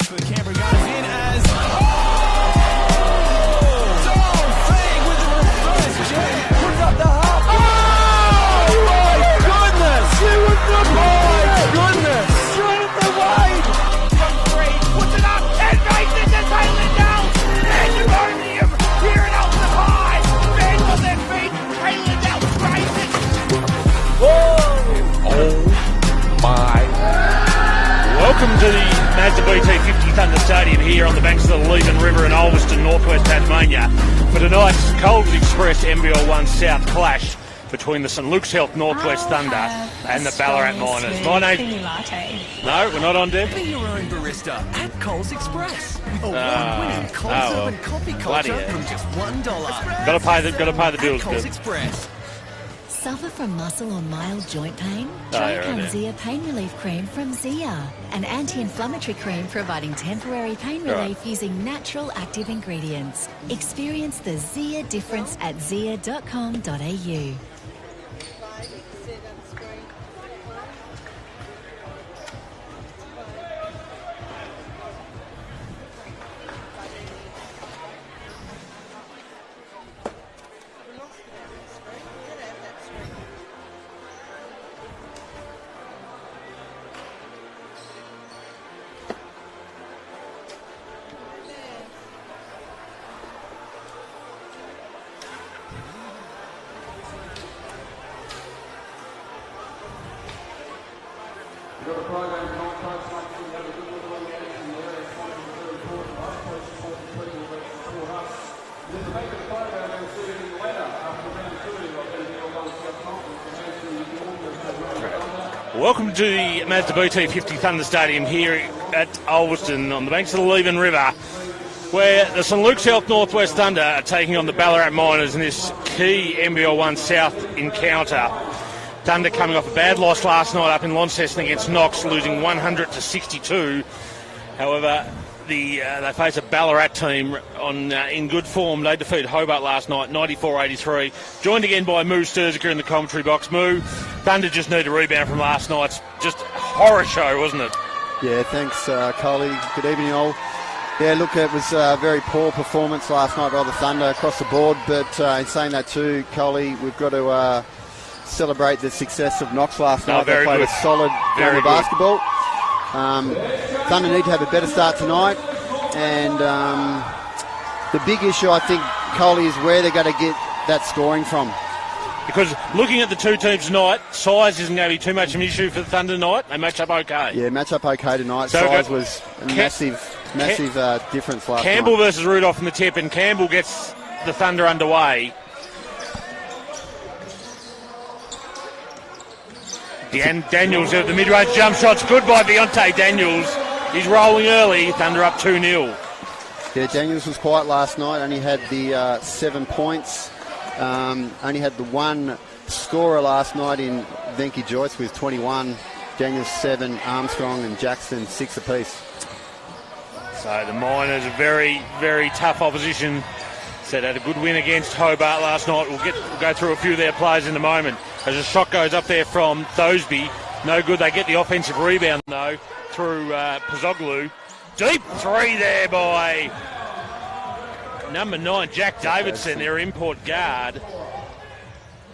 For Canberra goes in as with the reverse jab, puts up the half. Oh my goodness! My goodness! Jonathan Wade from three, puts it up and makes it to Taylor Downs. Pandemonium here at Alton High. Fans on their feet. Taylor Downs raises. Whoa! Oh my! Welcome to the Mazda BT50 Thunder Stadium here on the banks of the Leven River in Ulverstone, northwest Tasmania, for tonight's Coles Express NBL1 South clash between the St Luke's Health Northwest Thunder and the Ballarat Miners. My name... No, we're not on, Deb. Be your own barista at Coles Express. Award-winning Coles Urban coffee culture from just $1. Got to pay the bills, Coles Deb. Express. Suffer from muscle or mild joint pain? Try Zia Pain Relief Cream from Zia, an anti-inflammatory cream providing temporary pain relief using natural active ingredients. Experience the Zia difference at zia.com.au. Welcome to the Mazda BT50 Thunder Stadium here at Ulverstone on the banks of the Leven River, where the St Luke's Health Northwest Thunder are taking on the Ballarat Miners in this key NBL1 South encounter. Thunder coming off a bad loss last night up in Launceston against Knox, losing 100-62. However, they face a Ballarat team in good form. They defeated Hobart last night, 94-83. Joined again by Moo Sturziker in the commentary box. Moo, Thunder just need a rebound from last night's just horror show, wasn't it? Yeah, thanks, Coley. Good evening, all. Yeah, look, it was a very poor performance last night by the Thunder across the board. But in saying that too, Coley, we've got to celebrate the success of Knox last night. They played a solid game of basketball. Thunder need to have a better start tonight, and the big issue, I think, Coley, is where they're going to get that scoring from. Because looking at the two teams tonight, size isn't going to be too much of an issue for the Thunder tonight. They match up okay. Yeah, match up okay tonight. So size was a massive difference last Campbell night. versus Rudolph in the tip, and Campbell gets the Thunder underway. Daniels at the mid-range jump shot's good by Deontay Daniels. He's rolling early. Thunder up 2-0. Yeah, Daniels was quiet last night. Only had the 7 points. Only had the one scorer last night in Venky Joyce with 21. Daniels 7, Armstrong and Jackson 6 apiece. So the Miners are very, very tough opposition. Said had a good win against Hobart last night. We'll go through a few of their players in a moment. As a shot goes up there from Thosby, no good. They get the offensive rebound though through Pozoglu. Deep three there by number 9, Jack Davidson, their import guard.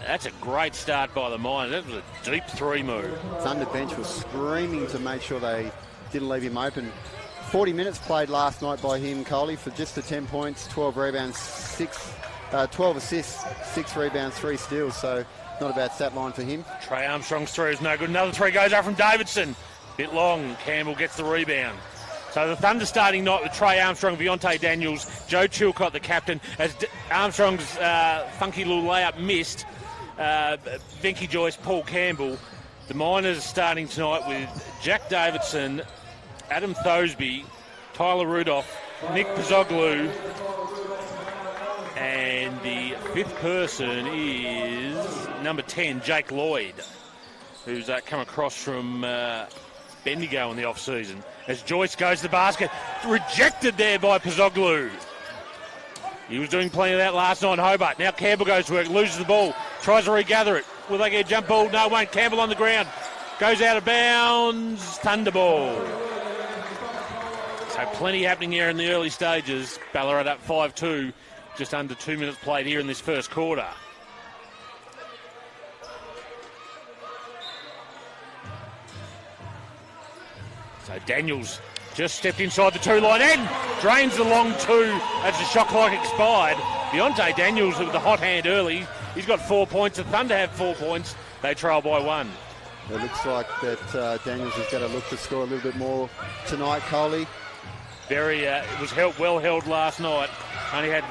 That's a great start by the Miners. That was a deep three move. Thunder bench was screaming to make sure they didn't leave him open. 40 minutes played last night by him, Coley, for just the 10 points, 12 rebounds, 12 assists, 6 rebounds, 3 steals. So not a bad stat line for him. Trey Armstrong's three is no good. Another three goes up from Davidson. Bit long. Campbell gets the rebound. So the Thunder starting night with Trey Armstrong, Deontay Daniels, Joe Chilcott, the captain. As Armstrong's funky little layup missed, Venky Joyce, Paul Campbell. The Miners starting tonight with Jack Davidson, Adam Thosby, Tyler Rudolph, Nick Pozoglu, and the fifth person is number 10, Jake Lloyd, who's come across from Bendigo in the off-season. As Joyce goes to the basket, rejected there by Pozzoglu. He was doing plenty of that last night in Hobart. Now Campbell goes to work, loses the ball, tries to regather it. Will they get a jump ball? No, won't. Campbell on the ground. Goes out of bounds. Thunderball. So plenty happening here in the early stages. Ballarat up 5-2. Just under 2 minutes played here in this first quarter. So Daniels just stepped inside the two-line and drains the long two as the shot clock expired. Deontay Daniels with the hot hand early. He's got 4 points. The Thunder have 4 points. They trail by 1. It looks like that Daniels is going to look to score a little bit more tonight, Coley. It was well held last night. Only had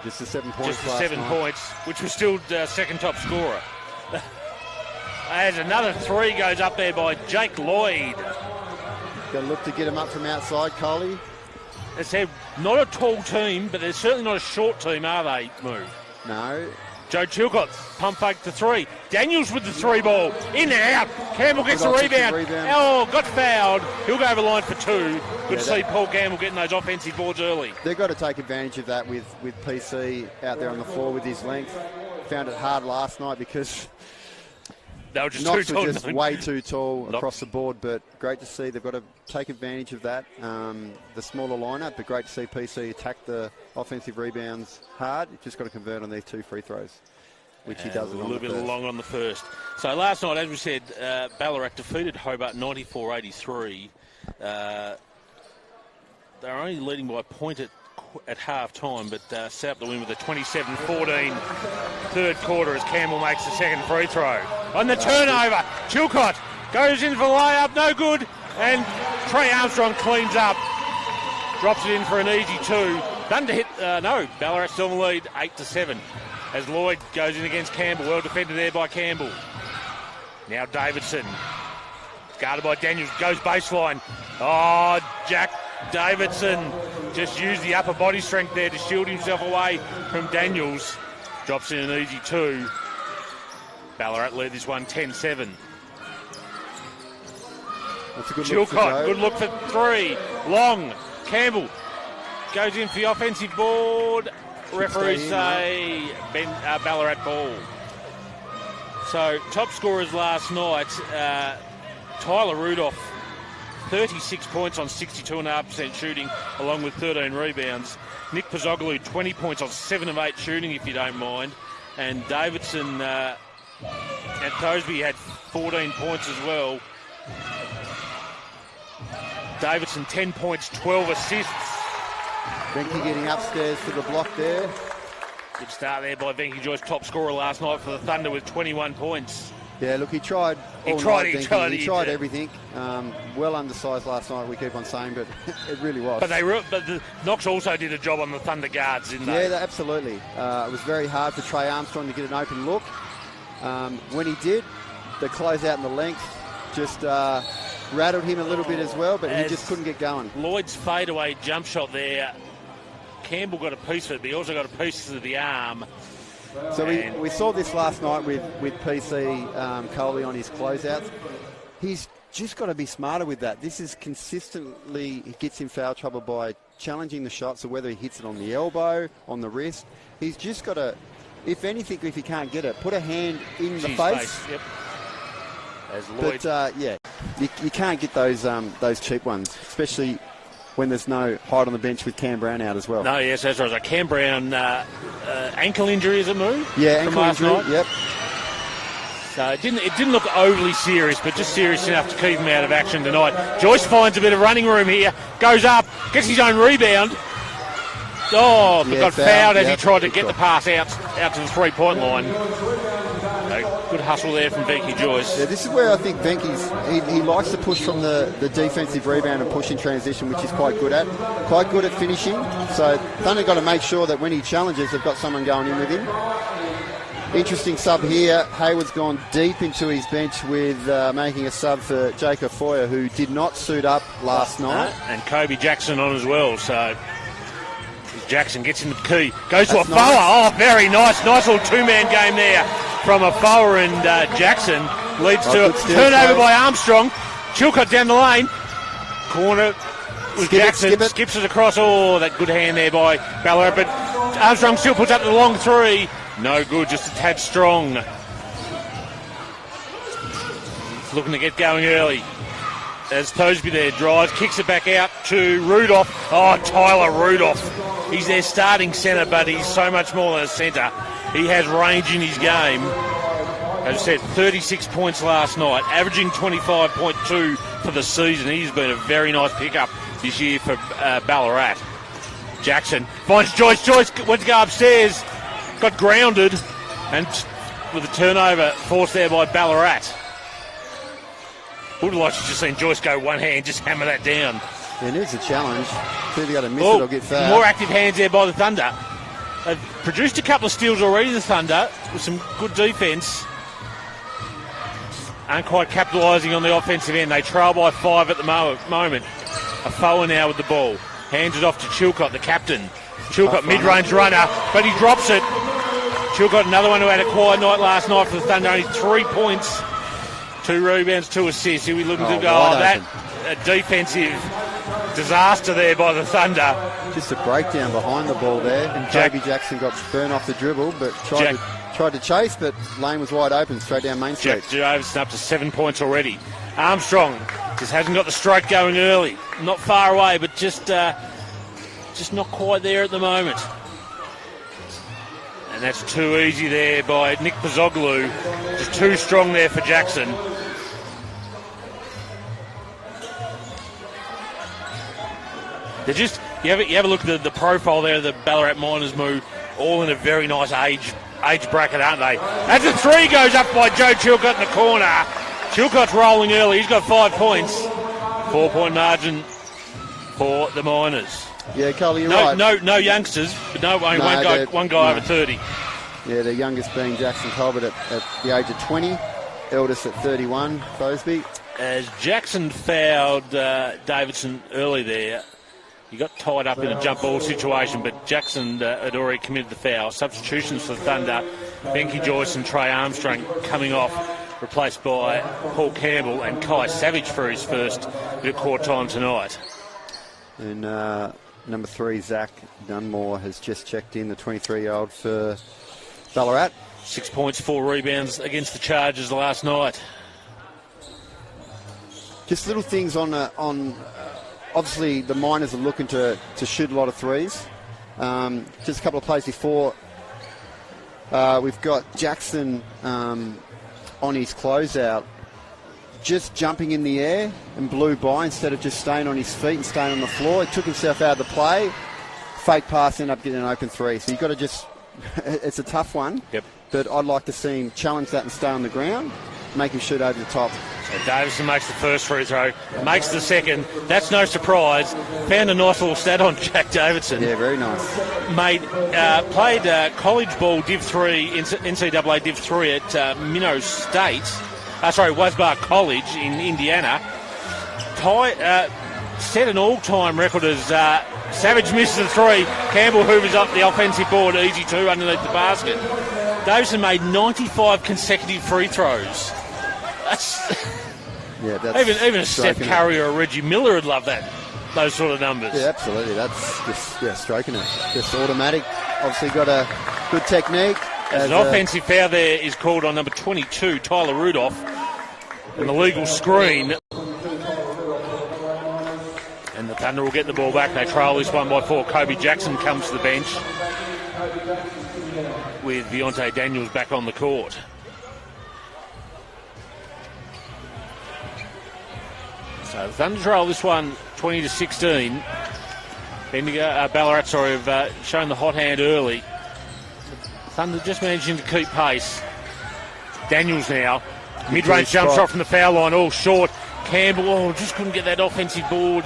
just the 7 points. Just the 7 points, which was still second top scorer. As another 3 goes up there by Jake Lloyd. Got to look to get him up from outside, Coley. As I said, not a tall team, but they're certainly not a short team, are they, Moo? No. Joe Chilcott, pump fake to 3. Daniels with the 3 ball. In and out. Campbell gets the rebound. Oh, got fouled. He'll go over the line for 2. Good to see Paul Campbell getting those offensive boards early. They've got to take advantage of that with PC out there on the floor with his length. Found it hard last night because they were just Knox too tall. was just way too tall across the board, but great to see they've got to take advantage of that. The smaller lineup, but great to see PC attack the offensive rebounds hard. You've just got to convert on these 2 free throws, which he does. A little bit long on the first. So last night, as we said, Ballarat defeated Hobart 94-83. They're only leading by a point at half time, but set up the win with a 27-14 third quarter as Campbell makes the second free throw. On the turnover, Chilcott goes in for the layup, no good, and Trey Armstrong cleans up, drops it in for an easy 2. Thunder hit, Ballarat still in the lead, 8-7, as Lloyd goes in against Campbell, well defended there by Campbell. Now Davidson, guarded by Daniels, goes baseline. Oh, Jack Davidson just used the upper body strength there to shield himself away from Daniels. Drops in an easy 2. Ballarat lead this one 10-7. That's a good Chilcott, good look for 3. Long. Campbell goes in for the offensive board. Referees say Ballarat ball. So top scorers last night, Tyler Rudolph, 36 points on 62.5% shooting, along with 13 rebounds. Nick Pozzoglu, 20 points on 7 of 8 shooting, if you don't mind. And Davidson and Tosby had 14 points as well. Davidson, 10 points, 12 assists. Venky getting upstairs to the block there. Good start there by Venky Joyce, top scorer last night for the Thunder with 21 points. Yeah, look, he tried everything. Well undersized last night, we keep on saying, but it really was. But the Knox also did a job on the Thunder guards, didn't they? Yeah, absolutely. It was very hard for Trey Armstrong to get an open look. When he did, the closeout and the length just rattled him a little bit as well, but he just couldn't get going. Lloyd's fadeaway jump shot there. Campbell got a piece of it, but he also got a piece of the arm. So we saw this last night with PC Coley on his closeouts. He's just got to be smarter with that. This is consistently, he gets in foul trouble by challenging the shot, so whether he hits it on the elbow, on the wrist, he's just got to, if anything, if he can't get it, put a hand in the face. Yep. As Lloyd. But, you can't get those cheap ones, especially when there's no height on the bench with Cam Brown out as well. No, yes, that's right. So Cam Brown, ankle injury as it moved? Yeah, ankle injury, yep. So it didn't look overly serious, but just serious enough to keep him out of action tonight. Joyce finds a bit of running room here, goes up, gets his own rebound. Oh, but got fouled as he tried to get the pass out to the three-point line. Good hustle there from Venky Joyce. Yeah, this is where I think Venky's, he likes to push from the defensive rebound and push in transition, which he's quite good at finishing. So Thunder got to make sure that when he challenges, they've got someone going in with him. Interesting sub here. Hayward's gone deep into his bench with making a sub for Jacob Foyer, who did not suit up last night. And Kobe Jackson on as well, so Jackson gets in the key, goes to Afoa. Oh, very nice. Nice little two-man game there from Afoa and Jackson. leads to a turnover by Armstrong. Chilcott down the lane. Corner with Jackson. Skips it across. Oh, that good hand there by Ballarat. But Armstrong still puts up the long three. No good, just a tad strong. Looking to get going early. As Tosby there drives, kicks it back out to Rudolph. Oh, Tyler Rudolph. He's their starting centre, but he's so much more than a centre. He has range in his game. As I said, 36 points last night, averaging 25.2 for the season. He's been a very nice pickup this year for Ballarat. Jackson finds Joyce. Joyce went to go upstairs, got grounded, and with a turnover forced there by Ballarat. Would have liked to just seen Joyce go one hand, just hammer that down. Yeah, it is a challenge. Either got to miss it or get fouled. More active hands there by the Thunder. They've produced a couple of steals already, the Thunder, with some good defence. Aren't quite capitalising on the offensive end. They trail by 5 at the moment. A forward now with the ball. Hands it off to Chilcott, the captain. Chilcott, mid-range runner, but he drops it. Chilcott, another one who had a quiet night last night for the Thunder. Only 3 points, 2 rebounds, 2 assists. Here we looking to go. That a defensive disaster there by the Thunder. Just a breakdown behind the ball there. And Kobe Jackson got burnt off the dribble, but tried to chase, but lane was wide open, straight down Main Street. Jack Davidson up to 7 points already. Armstrong just hasn't got the stroke going early. Not far away, but just not quite there at the moment. And that's too easy there by Nick Pozzoglu. Just too strong there for Jackson. They're just, you have a look at the profile there of the Ballarat Miners move, all in a very nice age bracket, aren't they? As the three goes up by Joe Chilcott in the corner. Chilcott's rolling early. He's got 5 points. 4-point margin for the Miners. Yeah, Carly, you're right. No youngsters, but one guy over 30. Yeah, the youngest being Jackson Colbert at the age of 20. Eldest at 31, Bosby. As Jackson fouled Davidson early there, he got tied up in a jump ball situation, but Jackson had already committed the foul. Substitutions for the Thunder, Benke Joyce and Trey Armstrong coming off, replaced by Paul Campbell and Kai Savage for his first bit of court time tonight. And number 3, Zach Dunmore, has just checked in, the 23-year-old for Ballarat. 6 points, 4 rebounds against the Chargers last night. Just little things on obviously the Miners are looking to shoot a lot of threes. Just a couple of plays before, we've got Jackson on his closeout, just jumping in the air and blew by instead of just staying on his feet and staying on the floor. He took himself out of the play. Fake pass, ended up getting an open 3. So you've got to just, it's a tough one. Yep. But I'd like to see him challenge that and stay on the ground, make him shoot over the top. So Davison makes the first free throw, makes the second. That's no surprise. Found a nice little stat on Jack Davidson. Yeah, very nice. Played college ball Div 3, NCAA Div 3 at Minnow State. Wasbar College in Indiana. Set an all-time record as Savage misses the 3. Campbell hoovers up the offensive board, easy 2 underneath the basket. Davison made 95 consecutive free throws. That's even a Steph Curry or a Reggie Miller would love that. Those sort of numbers. Yeah, absolutely. That's just stroking it. Just automatic. Obviously got a good technique. As an offensive foul there is called on number 22, Tyler Rudolph, and the legal screen. And the Thunder will get the ball back. They trail this one by 4. Kobe Jackson comes to the bench with Deontay Daniels back on the court. So the Thunder trail this one 20-16. Ballarat, have shown the hot hand early. Thunder just managing to keep pace. Daniels now. Mid-range jump shot from the foul line, all short. Campbell, just couldn't get that offensive board.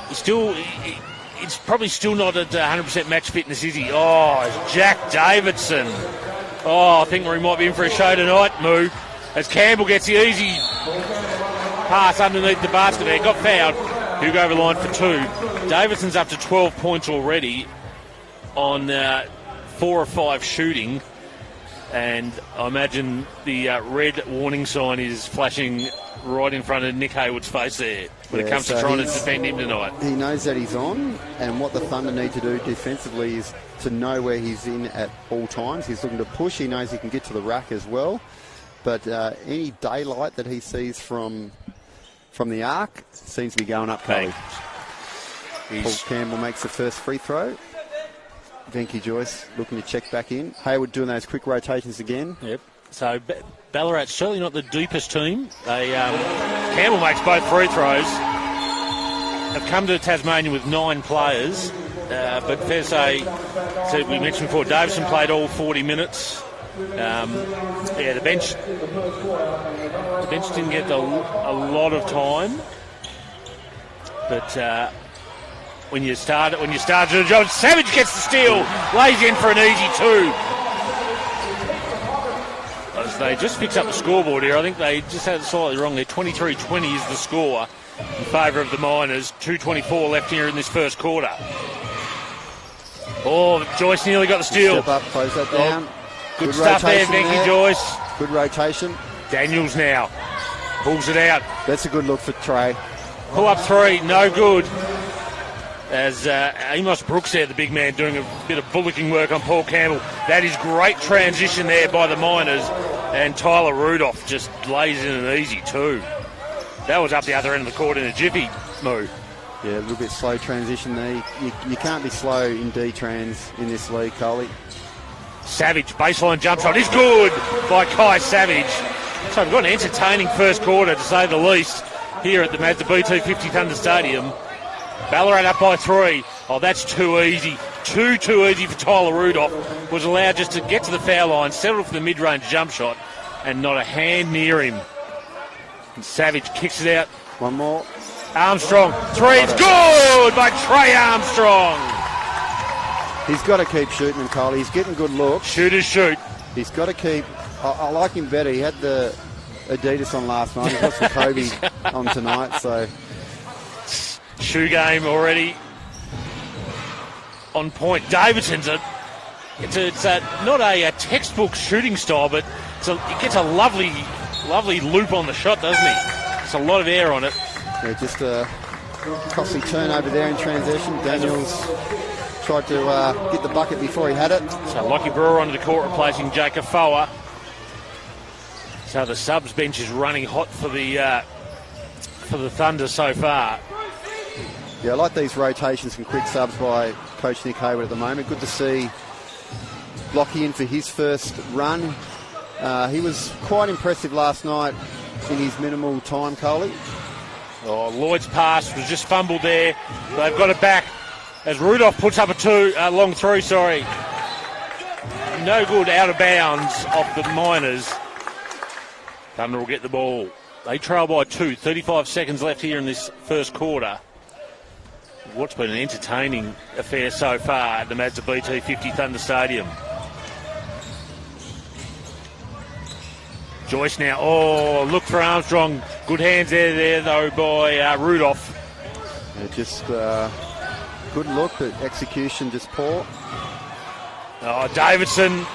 It's probably still not at 100% match fitness, is he? Oh, it's Jack Davidson. Oh, I think we might be in for a show tonight, Moo. As Campbell gets the easy pass underneath the basket there. Got fouled. Who go over the line for 2. Davidson's up to 12 points already on 4 or 5 shooting. And I imagine the red warning sign is flashing right in front of Nick Haywood's face there when it comes to trying to defend him tonight. He knows that he's on, and what the Thunder need to do defensively is to know where he's in at all times. He's looking to push. He knows he can get to the rack as well. But any daylight that he sees from the arc seems to be going up. Paul Campbell makes the first free throw. Venky Joyce looking to check back in. Hayward doing those quick rotations again. Yep. So Ballarat's certainly not the deepest team. Campbell makes both free throws. Have come to Tasmania with 9 players. But fair to say, so we mentioned before, Davison played all 40 minutes. The bench didn't get a lot of time. But when you start the job, Savage gets the steal, lays in for an easy 2. As they just fixed up the scoreboard here, I think they just had it slightly wrong there. 23-20 is the score in favour of the Miners. 2:24 left here in this first quarter. Oh, Joyce nearly got the steal. Step up, close that down. Good stuff there, Venky Joyce. Good rotation. Daniels now pulls it out. That's a good look for Trey. Pull up 3, no good. As Amos Brooks there, the big man, doing a bit of bullocking work on Paul Campbell. That is great transition there by the Miners. And Tyler Rudolph just lays in an easy 2. That was up the other end of the court in a jiffy move. Yeah, a little bit slow transition there. You can't be slow in D-trans in this league, Coley. Savage, baseline jump shot is good by Kai Savage. So we've got an entertaining first quarter, to say the least, here at the Mazda BT50 Thunder Stadium. Ballarat up by 3. Oh, that's too easy. Too easy for Tyler Rudolph. Was allowed just to get to the foul line, settle for the mid-range jump shot, and not a hand near him. And Savage kicks it out. One more. Armstrong, 3, it's good by Trey Armstrong. He's got to keep shooting them, Cole. He's getting good looks. Shooters shoot. He's got to keep... I like him better. He had the Adidas on last night. He's got some Kobe on tonight, so... Shoe game already on point. Davidson's it's not a textbook shooting style, but he gets a lovely loop on the shot, doesn't he? It's a lot of air on it. Yeah, just a costly turnover there in transition. Daniels tried to get the bucket before he had it. So Lockie Brewer onto the court, replacing Jacob Foa. So the subs bench is running hot for the Thunder so far. Yeah, I like these rotations and quick subs by Coach Nick Hayward at the moment. Good to see Lockie in for his first run. He was quite impressive last night in his minimal time, Coley. Oh, Lloyd's pass was just fumbled there. They've got it back as Rudolph puts up a long 3, sorry. No good, out of bounds off the Miners. Thunder will get the ball. They trail by 2, 35 seconds left here in this first quarter. What's been an entertaining affair so far at the Mazda BT50 Thunder Stadium. Joyce now. Oh, look for Armstrong. Good hands there though by Rudolph. Yeah, just good look, but execution just poor. Oh, Davidson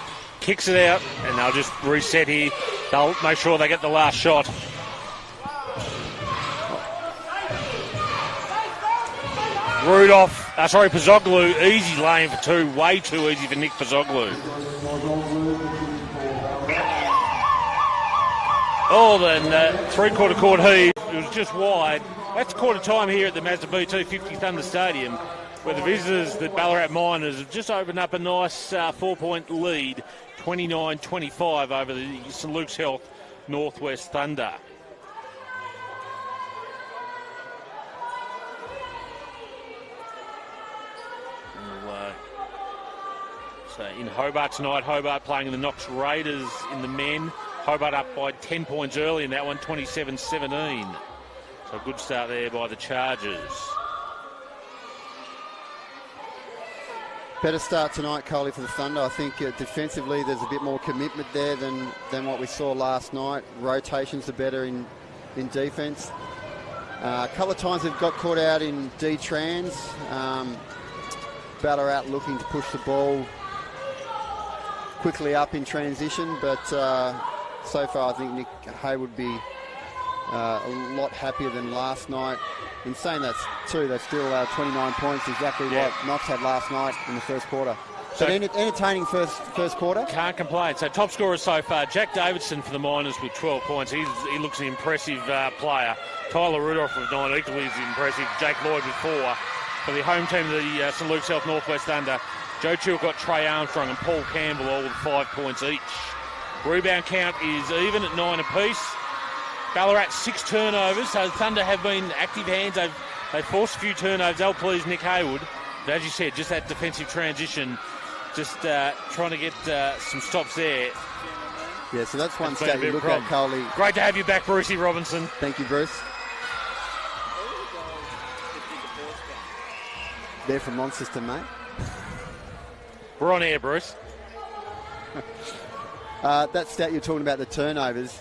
kicks it out, and they'll just reset here. They'll make sure they get the last shot. Pozoglou, easy lane for 2, way too easy for Nick Pozoglou. Oh, then three-quarter court heave. It was just wide. That's quarter time here at the Mazda BT50 Thunder Stadium, where the visitors, the Ballarat Miners, have just opened up a nice 4-point lead, 29-25 over the St Luke's Health Northwest Thunder. So in Hobart tonight, Hobart playing the Knox Raiders in the men. Hobart up by 10 points early in that one, 27-17. So a good start there by the Chargers. Better start tonight, Coley, for the Thunder. I think defensively there's a bit more commitment there than what we saw last night. Rotations are better in defence. A couple of times they've got caught out in D-trans. Ballarat looking to push the ball quickly up in transition, but so far I think Nick Haywood would be a lot happier than last night. In saying that too, they're still 29 points, exactly what Knox had last night in the first quarter. So entertaining first quarter. Can't complain. So top scorer so far, Jack Davidson for the Miners with 12 points. He looks an impressive player. Tyler Rudolph with 9, equally as impressive. Jake Lloyd with 4. For the home team, the St Luke's Health Northwest Thunder, Joe Chilcott, Trey Armstrong and Paul Campbell all with 5 points each. Rebound count is even at 9 apiece. Ballarat 6 turnovers, so Thunder have been active hands. They've forced a few turnovers. They'll please Nick Haywood. But as you said, just that defensive transition, just trying to get some stops there. Yeah, so that's one stat you look at, Coley. Great to have you back, Brucey Robinson. Thank you, Bruce. They're from Launceston, mate. We're on air, Bruce. That stat you're talking about, the turnovers,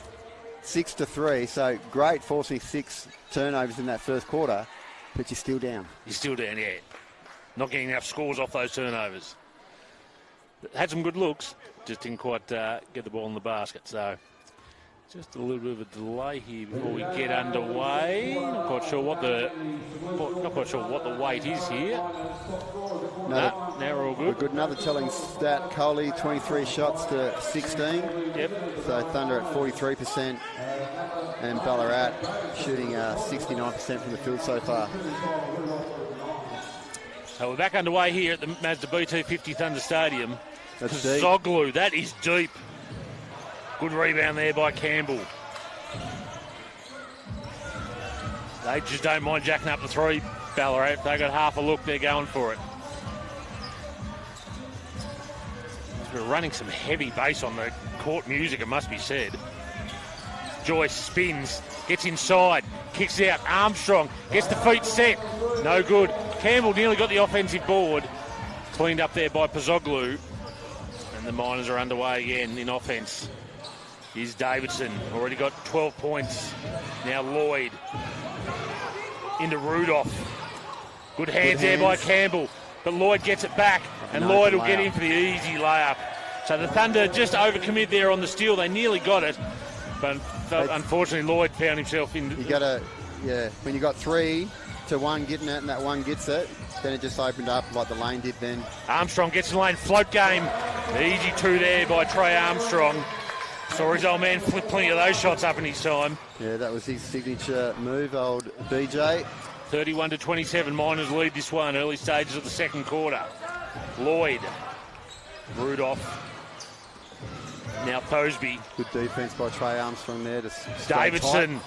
6-3. So great forcing 6 turnovers in that first quarter, but you're still down. You're still down, yeah. Not getting enough scores off those turnovers. Had some good looks, just didn't quite get the ball in the basket. So just a little bit of a delay here before we get underway. Not quite sure what the weight is here. Now we're all good. Another telling stat, Coley, 23 shots to 16. Yep. So Thunder at 43% and Ballarat shooting 69% from the field so far. So we're back underway here at the Mazda BT50 Thunder Stadium. That's deep. Zoglu, that is deep. Good rebound there by Campbell. They just don't mind jacking up the 3, Ballarat. If they got half a look, they're going for it. We're running some heavy bass on the court music, it must be said. Joyce spins, gets inside, kicks out. Armstrong gets the feet set. No good. Campbell nearly got the offensive board. Cleaned up there by Pozzoglu. And the Miners are underway again in offence. Here's Davidson, already got 12 points. Now Lloyd into Rudolph. Good hands there by Campbell, but Lloyd gets it back, and Lloyd will get in for the easy layup. So the Thunder just overcommit there on the steal. They nearly got it, but unfortunately Lloyd found himself in. When you got 3 to 1 getting it, and that one gets it, then it just opened up like the lane did then. Armstrong gets in the lane, float game. Easy 2 there by Trey Armstrong. Saw his old man flip plenty of those shots up in his time. Yeah, that was his signature move, old BJ. 31-27, Miners lead this one, early stages of the second quarter. Lloyd, Rudolph, now Thosby. Good defence by Trey Armstrong there. Davidson,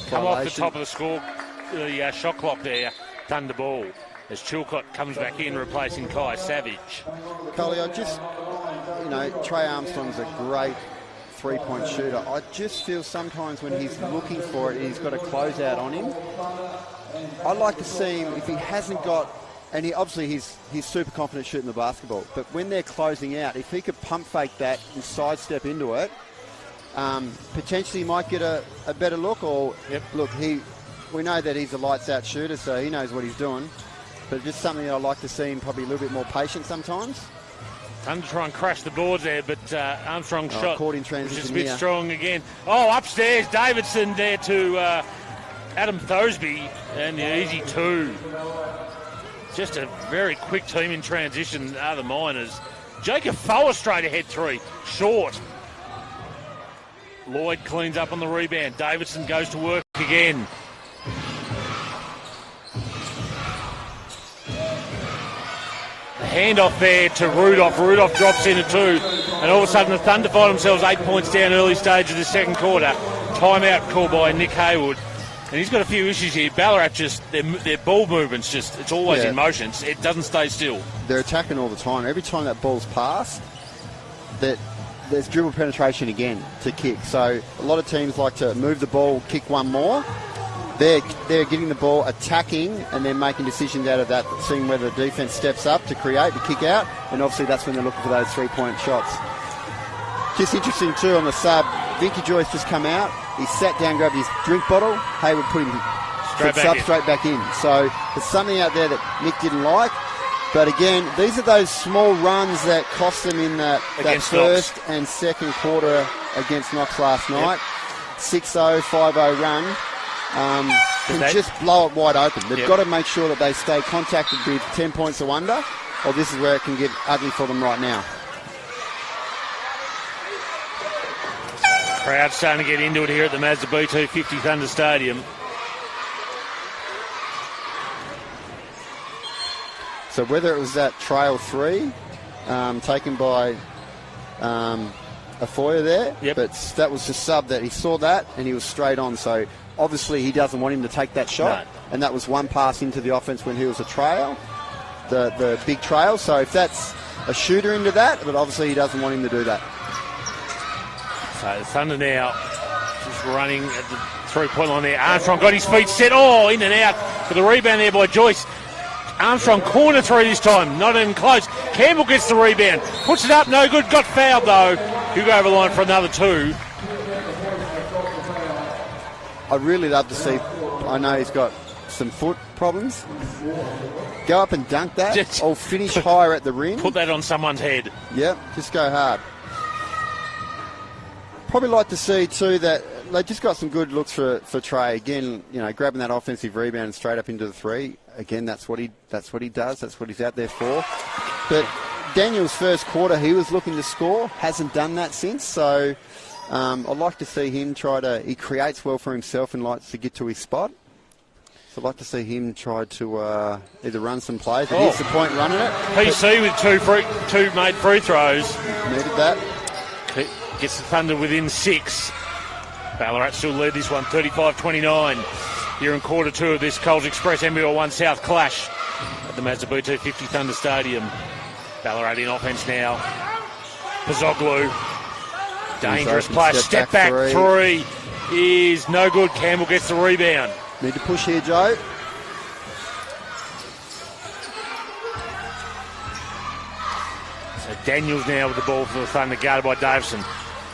come off the top of the shot clock there, Thunder ball. As Chilcott comes back in, replacing Kai Savage. Coley, Trey Armstrong's a great three-point shooter. I just feel sometimes when he's looking for it, he's got a closeout on him. I'd like to see him, if he hasn't got, and he's super confident shooting the basketball, but when they're closing out, if he could pump fake that and sidestep into it, potentially he might get a better look. Or look, we know that he's a lights-out shooter, so he knows what he's doing. But just something that I'd like to see him probably a little bit more patient sometimes. Time to try and crash the boards there, but Armstrong's shot caught in transition just a bit strong again. Oh, upstairs, Davidson there to Adam Thosby, and the easy 2. Just a very quick team in transition are the Miners. Jacob Foa straight ahead 3, short. Lloyd cleans up on the rebound. Davidson goes to work again. Handoff there to Rudolph. Rudolph drops in at 2. And all of a sudden the Thunder find themselves 8 points down early stage of the second quarter. Timeout called by Nick Haywood. And he's got a few issues here. Ballarat their ball movements it's always in motion. It doesn't stay still. They're attacking all the time. Every time that ball's passed, there's dribble penetration again to kick. So a lot of teams like to move the ball, kick one more. They're getting the ball, attacking, and then making decisions out of that, seeing whether the defence steps up to create, to kick out, and obviously that's when they're looking for those three-point shots. Just interesting too on the sub, Vinky Joyce just come out, he sat down, grabbed his drink bottle, Haywood put him straight back in. So there's something out there that Nick didn't like. But again, these are those small runs that cost them in that first Knox. and second quarter against Knox last night. 6-0, 5-0 run. Can just blow it wide open. They've got to make sure that they stay contacted with 10 points or under, or this is where it can get ugly for them right now. Crowd starting to get into it here at the Mazda B250 Thunder Stadium. So whether it was that trail 3 taken by Afoya there, but that was the sub that he saw that and he was straight on. So obviously he doesn't want him to take that shot. No. And that was one pass into the offense when he was a trail, the big trail. So if that's a shooter into that, but obviously he doesn't want him to do that. So the Thunder now just running at the three-point line there. Armstrong got his feet set. Oh, in and out for the rebound there by Joyce. Armstrong corner 3 this time, not even close. Campbell gets the rebound, puts it up, no good. Got fouled though. He'll go over the line for another 2. I'd really love to see. I know he's got some foot problems. Go up and dunk that, or finish higher at the rim. Put that on someone's head. Yep, just go hard. Probably like to see too that they just got some good looks for Trey. Again, grabbing that offensive rebound straight up into the 3. Again, that's what he does. That's what he's out there for. But Daniel's first quarter, he was looking to score. Hasn't done that since. So I'd like to see him he creates well for himself and likes to get to his spot. So I'd like to see him try to either run some plays. Here's the point running it. PC with 2 made free throws. Needed that. Gets the Thunder within 6. Ballarat still lead this one, 35-29. Here in quarter 2 of this Coles Express NBL1 South clash at the Mazda B250 Thunder Stadium. Ballarat in offense now. Pazoglu. Dangerous play. Step back 3 is no good. Campbell gets the rebound. Need to push here, Joe. So Daniels now with the ball for the Thunder, guarded by Davison.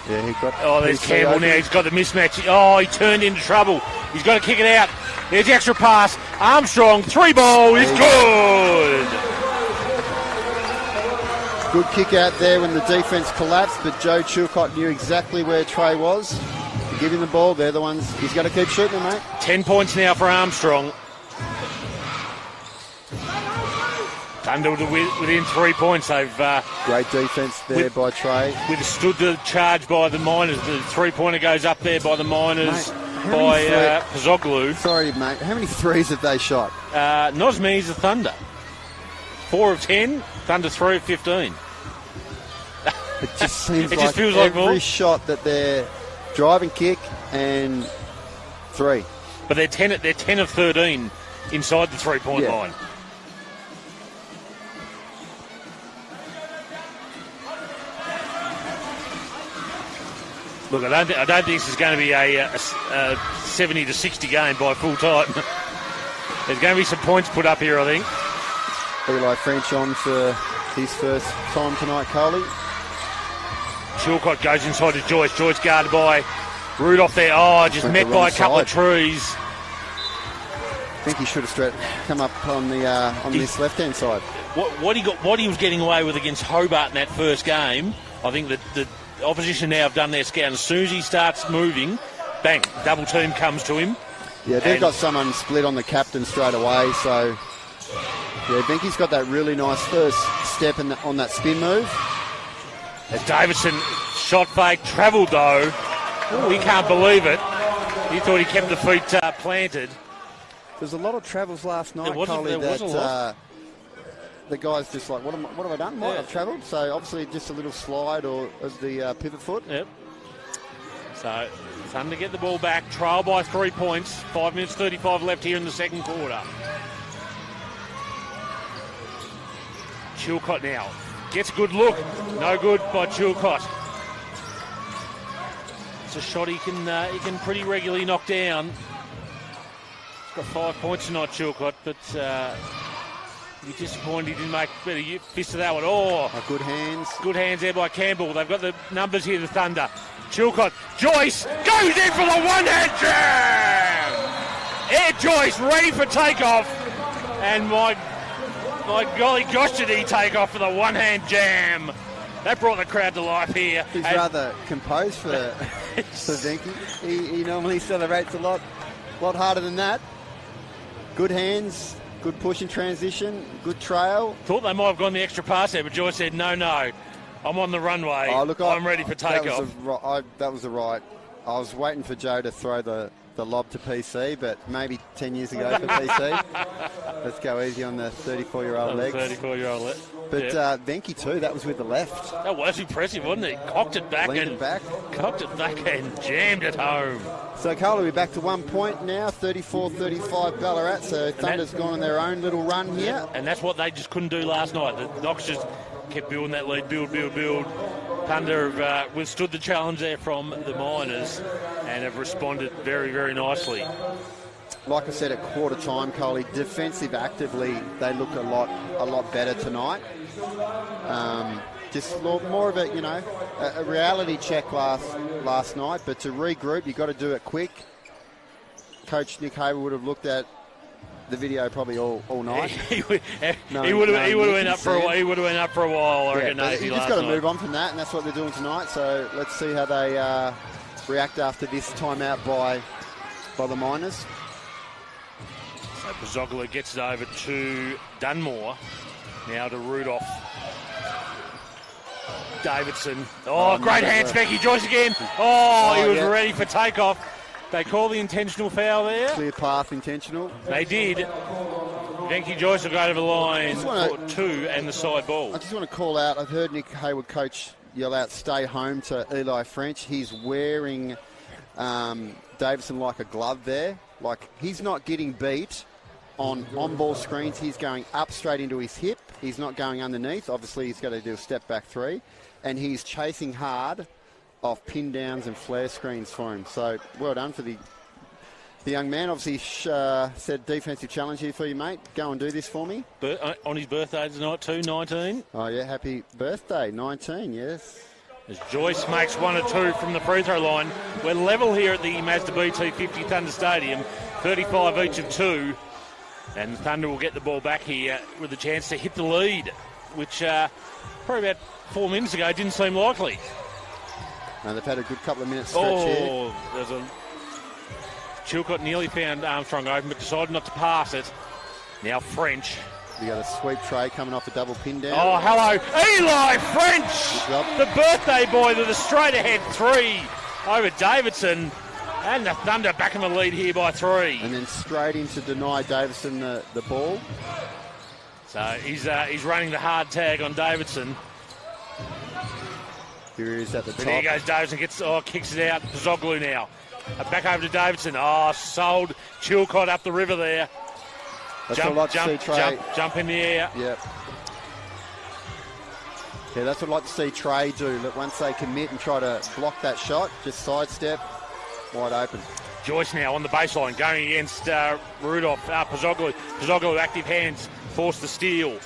Yeah, he got. Oh, there's Campbell now. He's got the mismatch. Oh, he turned into trouble. He's got to kick it out. There's the extra pass. Armstrong, 3 ball is good. Good kick out there when the defense collapsed, but Joe Chilcott knew exactly where Trey was. To give him the ball, they're the ones. He's got to keep shooting, mate. 10 points now for Armstrong. Thunder within 3 points. They've great defence there by Trey. Withstood the charge by the Miners. The 3-pointer goes up there by the Miners, by Pazoglu. Sorry, mate. How many threes have they shot? Not as many as the Thunder. 4 of 10. Thunder 3 of 15. It just seems it like just feels like every more. shot that they're driving, kick, and 3. But they're 10 of 13 inside the 3-point line. Look, I don't think this is going to be a 70 to 60 game by full time. There's going to be some points put up here, I think. Eli French on for his first time tonight, Coley. Chilcott goes inside to Joyce. Joyce guarded by Rudolph there. Oh, just met by a couple of trees. I think he should have come up on the this left-hand side. What he was getting away with against Hobart in that first game, I think that the opposition now have done their scout. As soon as he starts moving, bang, double team comes to him. Yeah, they've got someone split on the captain straight away, so yeah, Benke's got that really nice first step on that spin move. As Davidson shot fake, travelled though. Ooh, he can't believe it. He thought he kept the feet planted. There's a lot of travels last night, Coley, that the guy's just like, what have I done? I've travelled. So obviously just a little slide or as the pivot foot. Yep. So Thunder get the ball back, trail by 3 points. 5 minutes 35 left here in the second quarter. Chilcott now gets a good look. No good by Chilcott. It's a shot he can pretty regularly knock down. He's got 5 points tonight, Chilcott, but you're disappointed he didn't make a better fist of that one. Oh, good hands. Good hands there by Campbell. They've got the numbers here, the Thunder. Chilcott, Joyce goes in for the one-hand jam! Joyce ready for takeoff. And My golly gosh, did he take off with a one-hand jam. That brought the crowd to life here. He's rather composed for Venky. He normally celebrates a lot harder than that. Good hands, good push in transition, good trail. Thought they might have gone the extra pass there, but Joyce said, no, I'm on the runway. Oh, look, I'm ready for takeoff. That was the right. I was waiting for Joe to throw the lob to PC, but maybe 10 years ago for PC. Let's go easy on the 34-year-old legs. 34-year-old legs. But Venky too, that was with the left. That was impressive, wasn't it? Cocked it back and jammed it home. So, Carl, we're back to 1 point now, 34-35 Ballarat. So Thunder's gone on their own little run here. And that's what they just couldn't do last night. The Docs just kept building that lead, build. Thunder have withstood the challenge there from the Miners and have responded very, very nicely. Like I said at quarter time, Coley, defensive actively, they look a lot better tonight. Just more of a reality check last night, but to regroup, you've got to do it quick. Coach Nick Haber would have looked at the video probably all night. He would have went up for a while. He would have went up for a while. I reckon. You just got to move on from that, and that's what they're doing tonight. So let's see how they react after this timeout by the Miners. So Pozzoglu gets it over to Dunmore. Now to Rudolph. Davidson. Oh, great hands, Becky Joyce again. He was ready for takeoff. They call the intentional foul there. Clear path intentional. They did. Venky Joyce will go over the line for 2 and the side ball. I just want to call out, I've heard Nick Hayward coach yell out, stay home to Eli French. He's wearing Davidson like a glove there. Like, he's not getting beat on ball screens. He's going up straight into his hip. He's not going underneath. Obviously, he's got to do a step back 3. And he's chasing hard off pin downs and flare screens for him. So, well done for the young man. Obviously, said defensive challenge here for you, mate. Go and do this for me. On his birthday tonight too, 19. Oh, yeah, happy birthday, 19, yes. As Joyce makes 1 or 2 from the free throw line. We're level here at the Mazda BT 50 Thunder Stadium, 35 each of 2. And Thunder will get the ball back here with a chance to hit the lead, which probably about 4 minutes ago didn't seem likely. No, they've had a good couple of minutes stretch here. There's a... Chilcott nearly found Armstrong open, but decided not to pass it. Now French. You got a sweep tray coming off a double pin down. Oh, hello, Eli French! The birthday boy with a straight-ahead 3 over Davidson. And the Thunder back in the lead here by 3. And then straight in to deny Davidson the ball. So he's running the hard tag on Davidson. Here he is at the top. There goes Davidson, kicks it out. Pozzoglu now. Back over to Davidson. Sold Chilcott up the river there. That's what I'd like to see, Trey. Jump in the air. Yep. Yeah, that's what I'd like to see Trey do. That once they commit and try to block that shot, just sidestep, wide open. Joyce now on the baseline, going against Rudolph. Pozzoglu. Pozzoglu, active hands, forced the steal.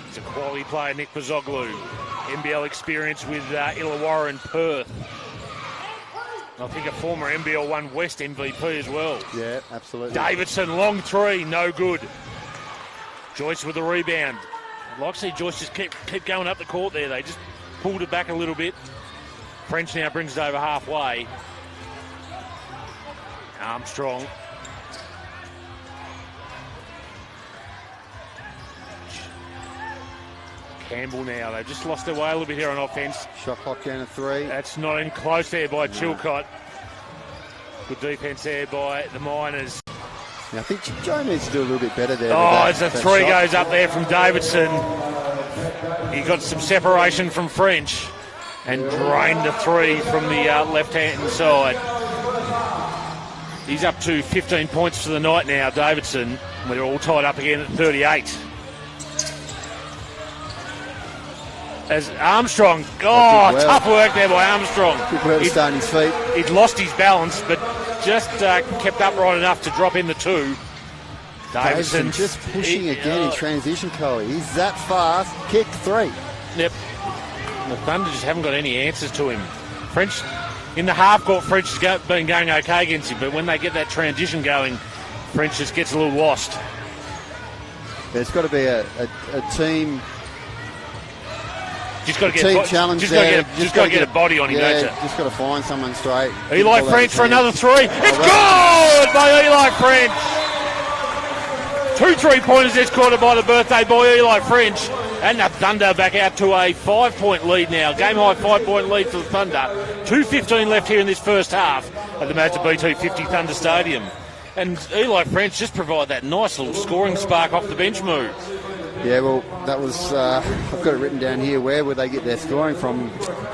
He's a quality player, Nick Pozzoglu. NBL experience with Illawarra and Perth. I think a former NBL 1 West MVP as well. Yeah, absolutely. Davidson, long 3, no good. Joyce with the rebound. I'd like to see Joyce just keep going up the court there. They just pulled it back a little bit. French now brings it over halfway. Armstrong. Campbell now. They've just lost their way a little bit here on offence. Shot clock down to 3. That's not in close there by Chilcott. Good defence there by the Miners. Now, I think Joe needs to do a little bit better there. It's a 3 goes up there from Davidson. He got some separation from French and drained the 3 from the left-hand side. He's up to 15 points for the night now, Davidson. We're all tied up again at 38. As Armstrong, tough work there by Armstrong. Good work to stay on his feet. He'd lost his balance, but just kept upright enough to drop in the 2. Davidson just pushing again in transition, Coley. He's that fast. Kick 3. Yep. The Thunder just haven't got any answers to him. French, in the half court, French has been going okay against him, but when they get that transition going, French just gets a little lost. There's got to be a team. Just got to team get challenge just there. got to get a body on him, don't you? Just got to find someone straight. Eli French for another three. It's good by Eli French. 2 3-pointers this quarter by the birthday boy Eli French. And the Thunder back out to a 5-point lead now. Game high 5-point lead for the Thunder. 2:15 left here in this first half at the Mazda BT 50 Thunder Stadium. And Eli French just provided that nice little scoring spark off the bench move. Yeah, well, that was, I've got it written down here. Where would they get their scoring from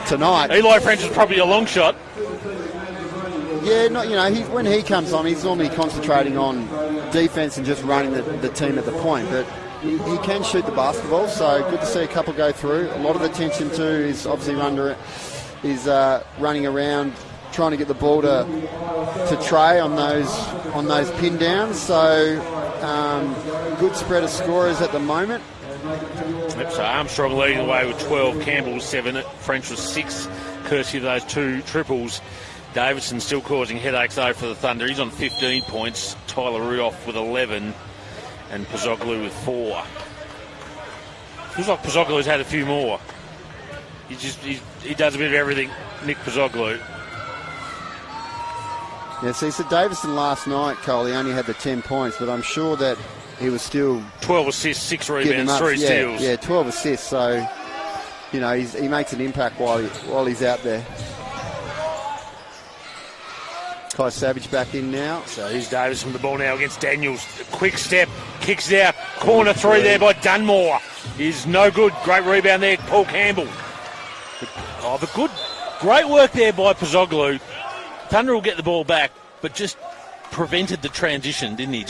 tonight? Eli French is probably a long shot. Yeah, when he comes on, he's normally concentrating on defence and just running the team at the point. But he can shoot the basketball, so good to see a couple go through. A lot of attention too is obviously running around, trying to get the ball to Trey on those pin downs. So good spread of scorers at the moment. Yep, so Armstrong leading the way with 12, Campbell 7, French was 6, courtesy of those 2 triples. Davidson still causing headaches though for the Thunder. He's on 15 points. Tyler Rudolph with 11, and Pozzoglu with 4. Feels like Pozzoglu's had a few more. He does a bit of everything, Nick Pozzoglu. Yeah, see, so Davison last night, Cole, he only had the 10 points, but I'm sure that he was still 12 assists, 6 rebounds, 3 steals. Yeah, 12 assists. So, he makes an impact while he's out there. Kai Savage back in now. So here's Davis from the ball now against Daniels. Quick step, kicks out. Corner 3 there by Dunmore. Is no good. Great rebound there, Paul Campbell. But great work there by Pozzoglu. Thunder will get the ball back, but just prevented the transition, didn't he?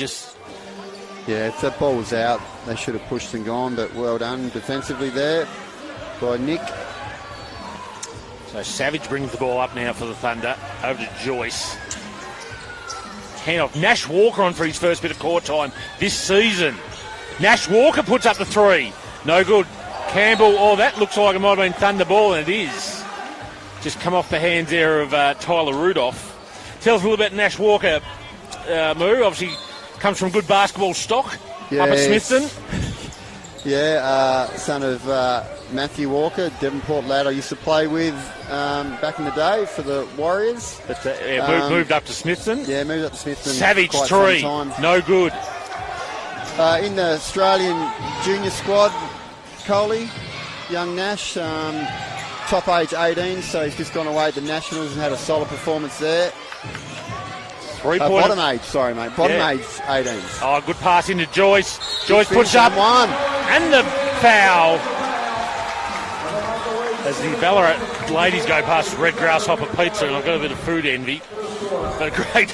Yeah, if that ball was out, they should have pushed and gone, but well done defensively there by Nick. So Savage brings the ball up now for the Thunder. Over to Joyce. Hand off. Nash Walker on for his first bit of court time this season. Nash Walker puts up the 3. No good. Campbell, that looks like it might have been Thunder ball, and it is. Just come off the hands there of Tyler Rudolph. Tells us a little bit about Nash Walker, Moo. Obviously comes from good basketball stock up at Smithton. Yeah, son of Matthew Walker, Devonport lad I used to play with back in the day for the Warriors. But, moved up to Smithton. Yeah, moved up to Smithton. Savage 3, no good. In the Australian junior squad, Coley, young Nash, top age 18, so he's just gone away at the Nationals and had a solid performance there. 3-point. Bottom age, sorry mate, age 18. Oh, good pass into Joyce. Joyce puts up one. And the foul. As the Ballarat ladies go past Red Grasshopper Pizza, and I've got a bit of food envy. But great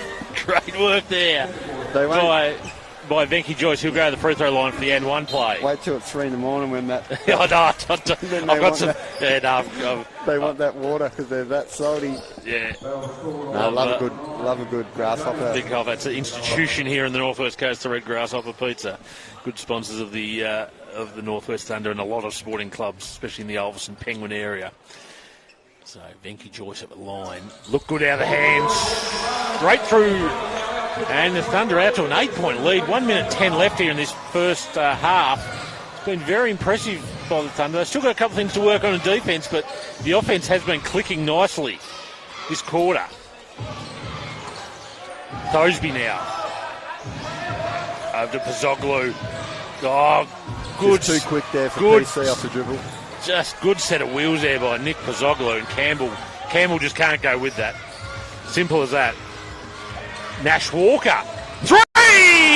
work there by Venky Joyce. He'll go to the free throw line for the N1 play. Wait till it's 3 in the morning when that... I've got some... They want that water because they're that salty. Yeah. Love a good grasshopper. Think of it's an institution here in the Northwest Coast, the Red Grasshopper Pizza. Good sponsors of the Northwest Thunder and a lot of sporting clubs, especially in the Ulverstone Penguin area. So Venky Joyce at the line. Look good out of the hands. Straight through. And the Thunder out to an 8-point lead. 1 minute 10 left here in this first half. It's been very impressive by the Thunder. They've still got a couple of things to work on in defence, but the offence has been clicking nicely this quarter. Thosby now. Over to Pozzoglu. Oh, good. Just too quick there for PC off the dribble. Just good set of wheels there by Nick Pozzoglu and Campbell. Campbell just can't go with that. Simple as that. Nash Walker. 3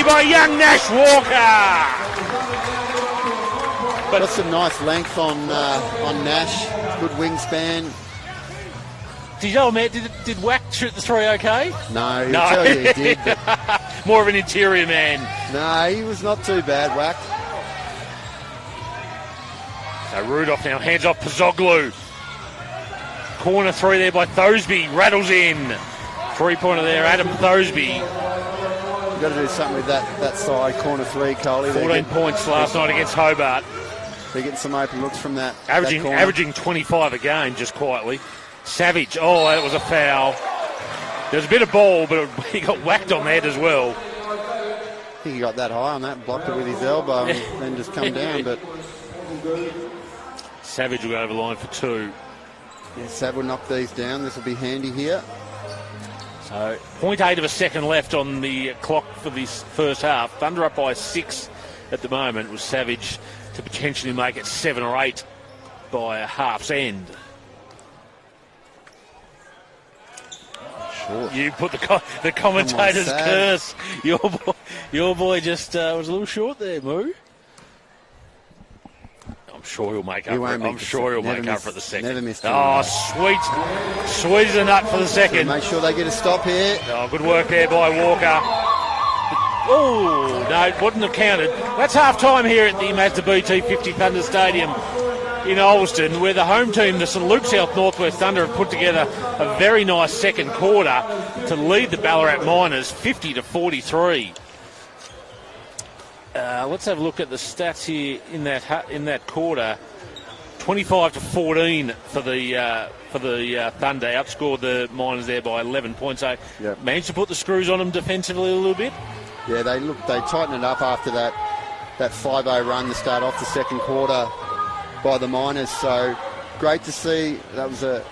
by young Nash Walker. But got some nice length on Nash. Good wingspan. Did Wack shoot the 3 okay? No, he'll tell you he did. More of an interior man. No, he was not too bad, Wack. So Rudolph now hands off Pozzoglu. Corner 3 there by Thosby. Rattles in. 3-pointer there, Adam Thosby. You've got to do something with that side, corner 3, Coley. 14 points last night against Hobart. They're getting some open looks from that. Averaging 25 a game, just quietly. Savage, that was a foul. There was a bit of ball, but he got whacked on that as well. think he got that high on that, blocked it with his elbow and then just come down. But Savage will go over the line for 2. yeah, Sav will knock these down. This will be handy here. So 0.8 of a second left on the clock for this first half. Thunder up by 6 at the moment, with Savage to potentially make it 7 or 8 by a half's end. Short. You put the commentator's curse. Your boy just was a little short there, Moo. I'm sure he'll make up for it. I'm sure he'll make up for the second. Never missed. Oh, sweet as a nut for the second. Make sure they get a stop here. Oh, good work there by Walker. Oh, no, wouldn't have counted. That's half-time here at the Mazda BT 50 Thunder Stadium in Ulverston, where the home team, the St Luke's Health Northwest Thunder, have put together a very nice second quarter to lead the Ballarat Miners 50-43. Let's have a look at the stats here in that quarter. 25-14 for the Thunder. Outscored the Miners there by 11 points. So managed to put the screws on them defensively a little bit. Yeah, they tightened it up after that 5-0 run to start off the second quarter by the Miners. So great to see. That was a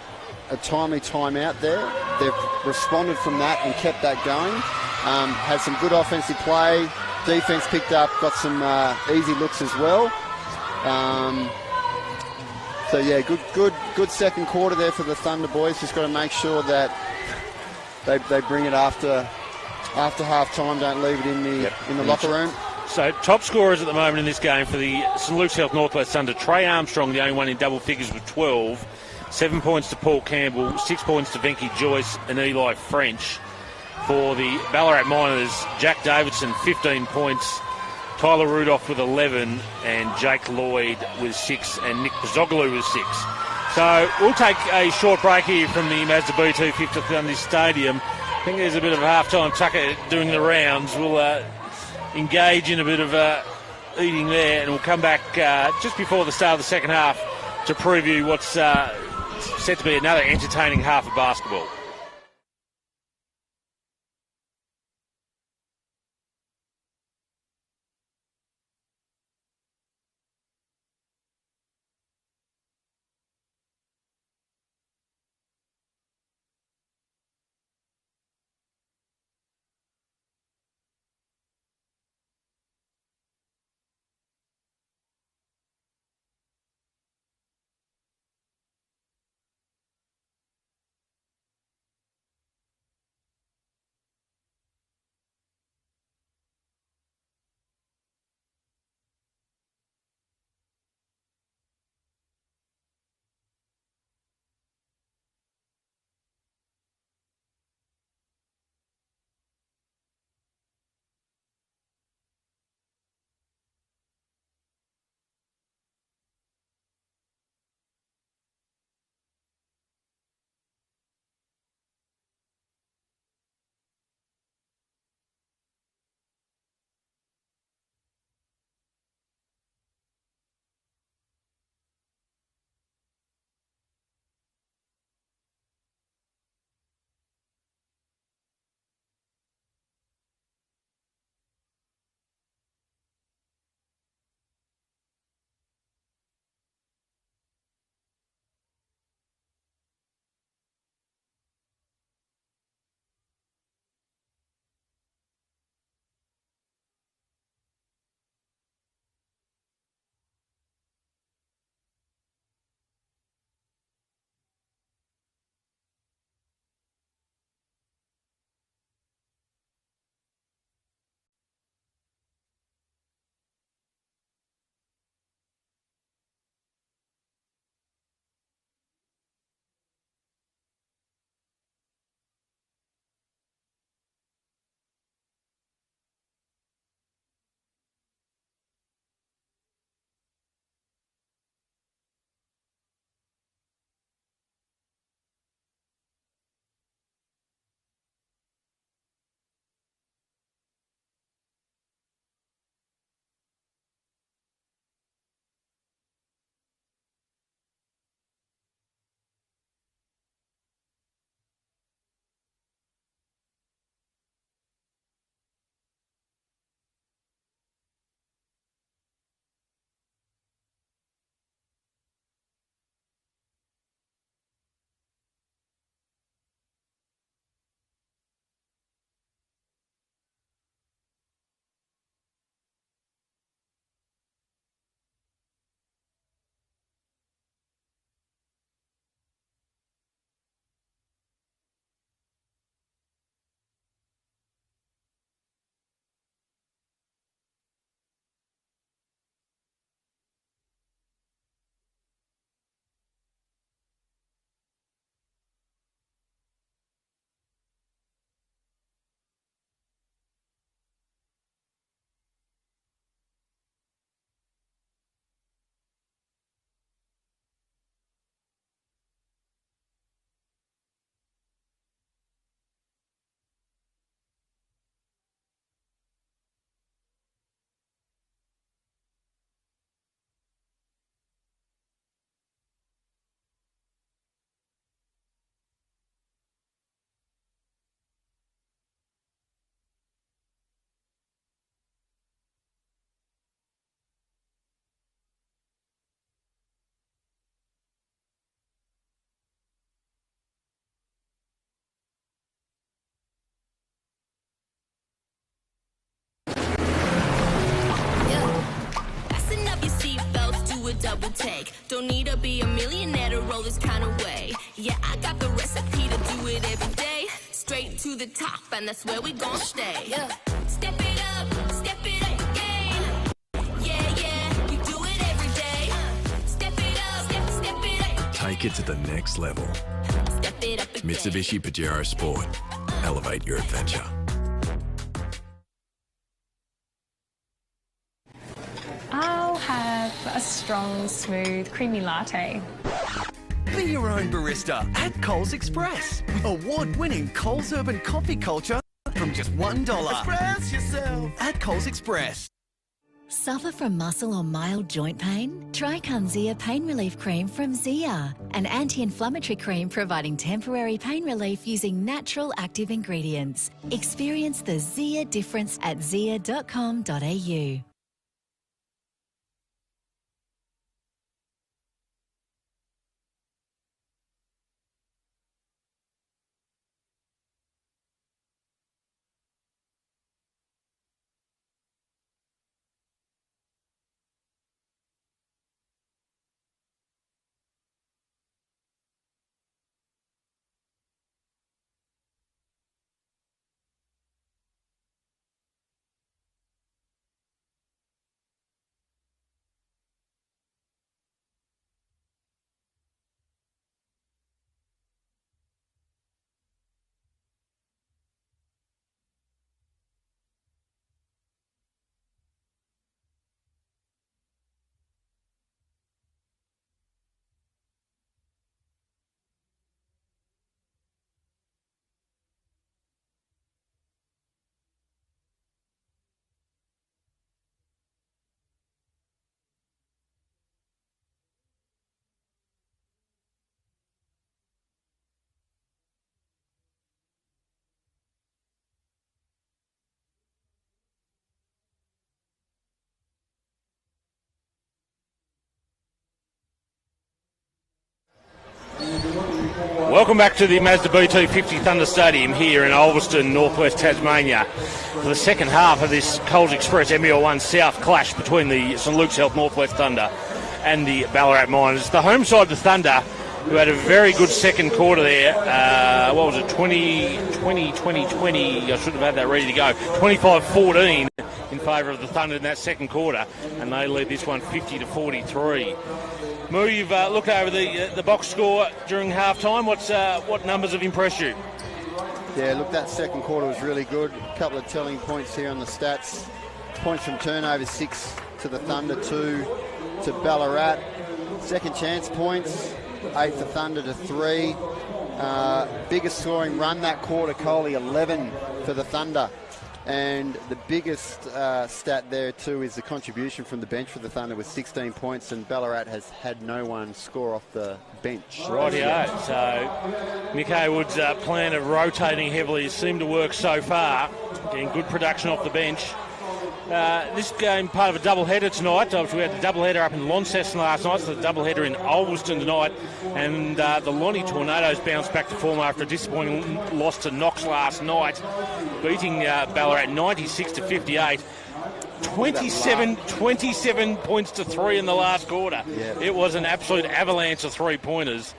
timely timeout there. They've responded from that and kept that going. Had some good offensive play. Defense picked up, got some easy looks as well. So yeah, good second quarter there for the Thunder boys. Just got to make sure that they bring it after half time. Don't leave it in the locker room. So top scorers at the moment in this game for the St Luke's Health Northwest Thunder. Trey Armstrong, the only one in double figures with 12. 7 points to Paul Campbell, 6 points to Venky Joyce and Eli French. For the Ballarat Miners, Jack Davidson, 15 points. Tyler Rudolph with 11, and Jake Lloyd with 6, and Nick Pizzoglou with 6. So we'll take a short break here from the Mazda BT 50 Thunder Stadium. I think there's a bit of a half-time tucker doing the rounds. We'll engage in a bit of eating there, and we'll come back just before the start of the second half to preview what's set to be another entertaining half of basketball. would take. Don't need to be a millionaire to roll this kind of way. Yeah, I got the recipe to do it every day. Straight to the top, and that's where we gon' stay. Yeah. Step it up again. Yeah, you do it every day. Step it up, step it up. Take it to the next level. Step it up again. Mitsubishi Pajero Sport. Elevate your adventure. I'll have a strong, smooth, creamy latte. Be your own barista at Coles Express. Award-winning Coles Urban Coffee Culture from just $1. Express yourself at Coles Express. Suffer from muscle or mild joint pain? Try Kanzia Pain Relief Cream from Zia, an anti-inflammatory cream providing temporary pain relief using natural active ingredients. Experience the Zia difference at zia.com.au. Welcome back to the Mazda BT50 Thunder Stadium here in Ulverston, northwest Tasmania, for the second half of this Coles Express NBL1 South clash between the St Luke's Health Northwest Thunder and the Ballarat Miners. The home side, the Thunder, who had a very good second quarter there. 20, I should have had that ready to go. 25-14 in favour of the Thunder in that second quarter, and they lead this one 50-43. Moo, you've looked over the box score during half-time. What numbers have impressed you? Yeah, look, that second quarter was really good. A couple of telling points here on the stats. Points from turnovers, 6 to the Thunder, 2 to Ballarat. Second chance points, 8 for Thunder to 3. Biggest scoring run that quarter, Coley, 11 for the Thunder. And the biggest stat there too is the contribution from the bench for the Thunder with 16 points, and Ballarat has had no one score off the bench. Rightio. So Nick Haywood's plan of rotating heavily seemed to work so far, getting good production off the bench. This game part of a doubleheader tonight. We had the doubleheader up in Launceston last night, so the doubleheader in Ulverston tonight. And the Lonnie Tornadoes bounced back to form after a disappointing loss to Knox last night, beating Ballarat 96-58. 27 points to 3 in the last quarter. Yeah. It was an absolute avalanche of three-pointers.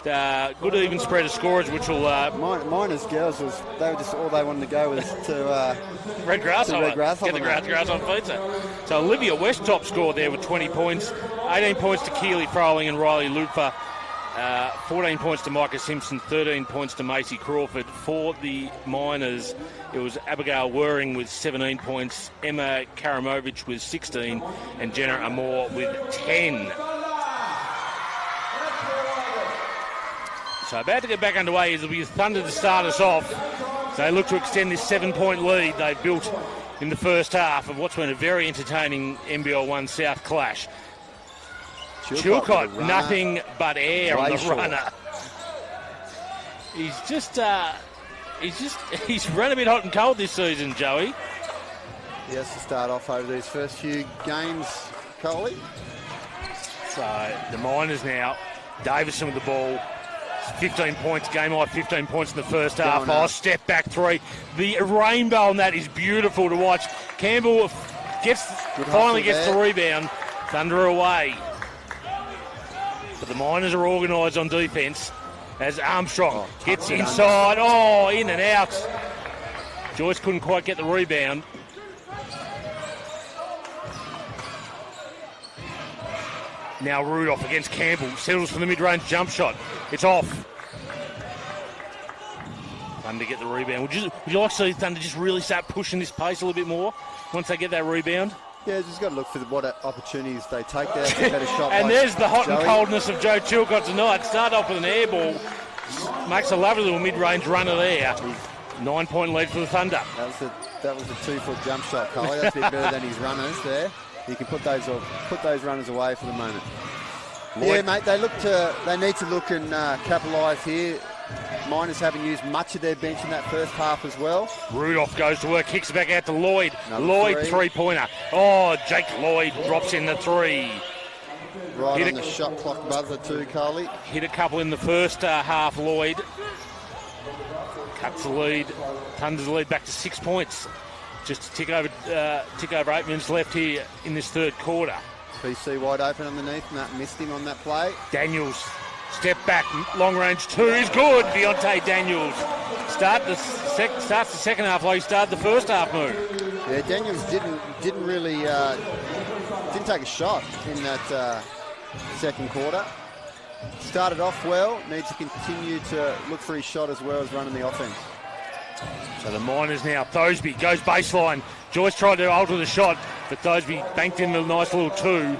Good even spread of scorers, which will... Miners girls, they were just all they wanted to go was to... Red Grasshopper. Get the Grasshopper pizza. So Olivia West top scored there with 20 points. 18 points to Keely Froling and Riley Lupa. 14 points to Micah Simpson, 13 points to Macy Crawford. For the Miners, it was Abigail Waring with 17 points, Emma Karamovich with 16, and Jenna Amore with 10. So about to get back underway. It'll be Thunder to start us off. So they look to extend this 7-point lead they built in the first half of what's been a very entertaining NBL1 South clash. Chilcott, nothing but air on the runner. He's run a bit hot and cold this season, Joey. He has to start off over these first few games, Coley. So the Miners now, Davison with the ball. 15 points, game high 15 points in the first half. Step back three. The rainbow on that is beautiful to watch. Campbell finally gets the rebound. Thunder away. the Miners are organised on defence as Armstrong gets inside. Oh, in and out. Joyce couldn't quite get the rebound. Now Rudolph against Campbell. Settles for the mid-range jump shot. It's off. Thunder get the rebound. Would you like to see Thunder just really start pushing this pace a little bit more once they get that rebound? Yeah, just got to look for what opportunities they take there. A better shot. And like there's the hot Joey. and coldness of Joe Chilcott tonight. Start off with an air ball. Makes a lovely little mid-range runner there. 9-point lead for the Thunder. That was a 2-foot jump shot, Coley. That's a bit better than his runners there. You can put those runners away for the moment. Yeah, mate. They need to look and capitalise here. Miners haven't used much of their bench in that first half as well. Rudolph goes to work, kicks it back out to Lloyd. Lloyd, three-pointer. Oh, Jake Lloyd drops in the three. Right on the shot clock buzzer too, Carly. Hit a couple in the first half, Lloyd. Cuts the lead. Thunder's lead back to 6 points. Just to tick over 8 minutes left here in this third quarter. PC wide open underneath, and that missed him on that play. Daniels, step back, long range two is good. Deontay Daniels starts the second half like he started the first half move. Yeah, Daniels didn't really didn't take a shot in that second quarter. Started off well, needs to continue to look for his shot as well as running the offense. So the Miners now, Thosby goes baseline. Joyce tried to alter the shot, but Thosby banked in a nice little two.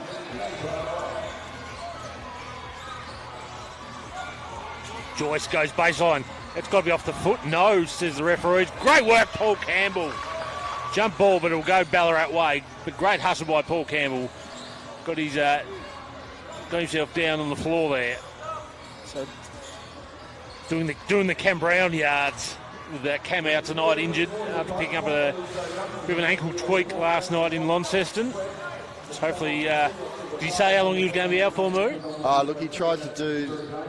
Joyce goes baseline. It's got to be off the foot. No, says the referee. Great work, Paul Campbell. Jump ball, but it'll go Ballarat way. But great hustle by Paul Campbell. Got himself down on the floor there. So doing the Cam Brown yards. With Cam out tonight injured after picking up a bit of an ankle tweak last night in Launceston. So hopefully, did he say how long he was going to be out for, Moo? Look, he tried to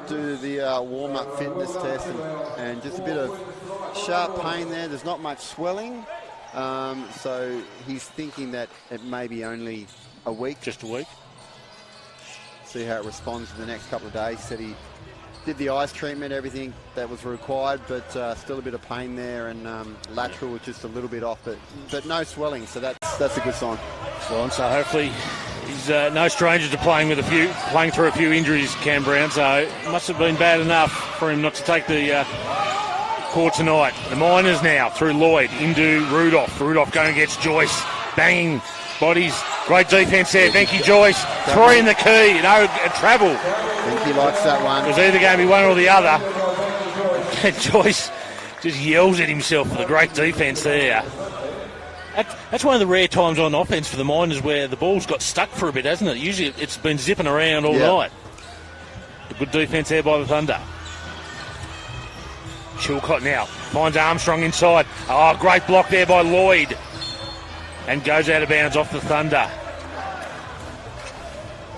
do the warm-up fitness test and just a bit of sharp pain there. There's not much swelling, so he's thinking that it may be only a week. Just a week. See how it responds in the next couple of days. He said he did the ice treatment, everything that was required, but still a bit of pain there, and lateral was just a little bit off, but no swelling, so that's a good sign. So hopefully he's no stranger to playing through a few injuries, Cam Brown, so it must have been bad enough for him not to take the court tonight. The Miners now through Lloyd into Rudolph. Rudolph going against Joyce, banging bodies. Great defence there. Thank you, Joyce. Three in the key. Travel. I think he likes that one. It was either going to be one or the other. And Joyce just yells at himself for the great defence there. That's one of the rare times on offence for the Miners where the ball's got stuck for a bit, hasn't it? Usually it's been zipping around all night. A good defence there by the Thunder. Chilcott now finds Armstrong inside. Oh, great block there by Lloyd. And goes out of bounds off the Thunder.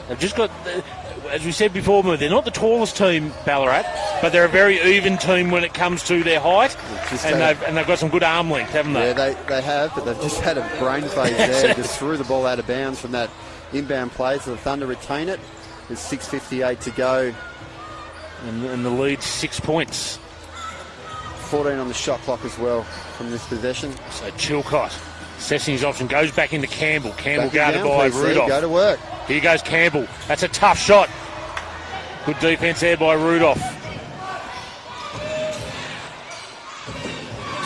They've just got, as we said before, they're not the tallest team, Ballarat, but they're a very even team when it comes to their height, and they've got some good arm length, haven't they? Yeah, they have, but they've just had a brain phase there. Just threw the ball out of bounds from that inbound play, so the Thunder retain it. There's 6:58 to go. And the lead's 6 points. 14 on the shot clock as well from this possession. So Chilcott assessing his option, goes back into Campbell. Campbell back guarded by Rudolph. Go to work. Here goes Campbell. That's a tough shot. Good defence there by Rudolph.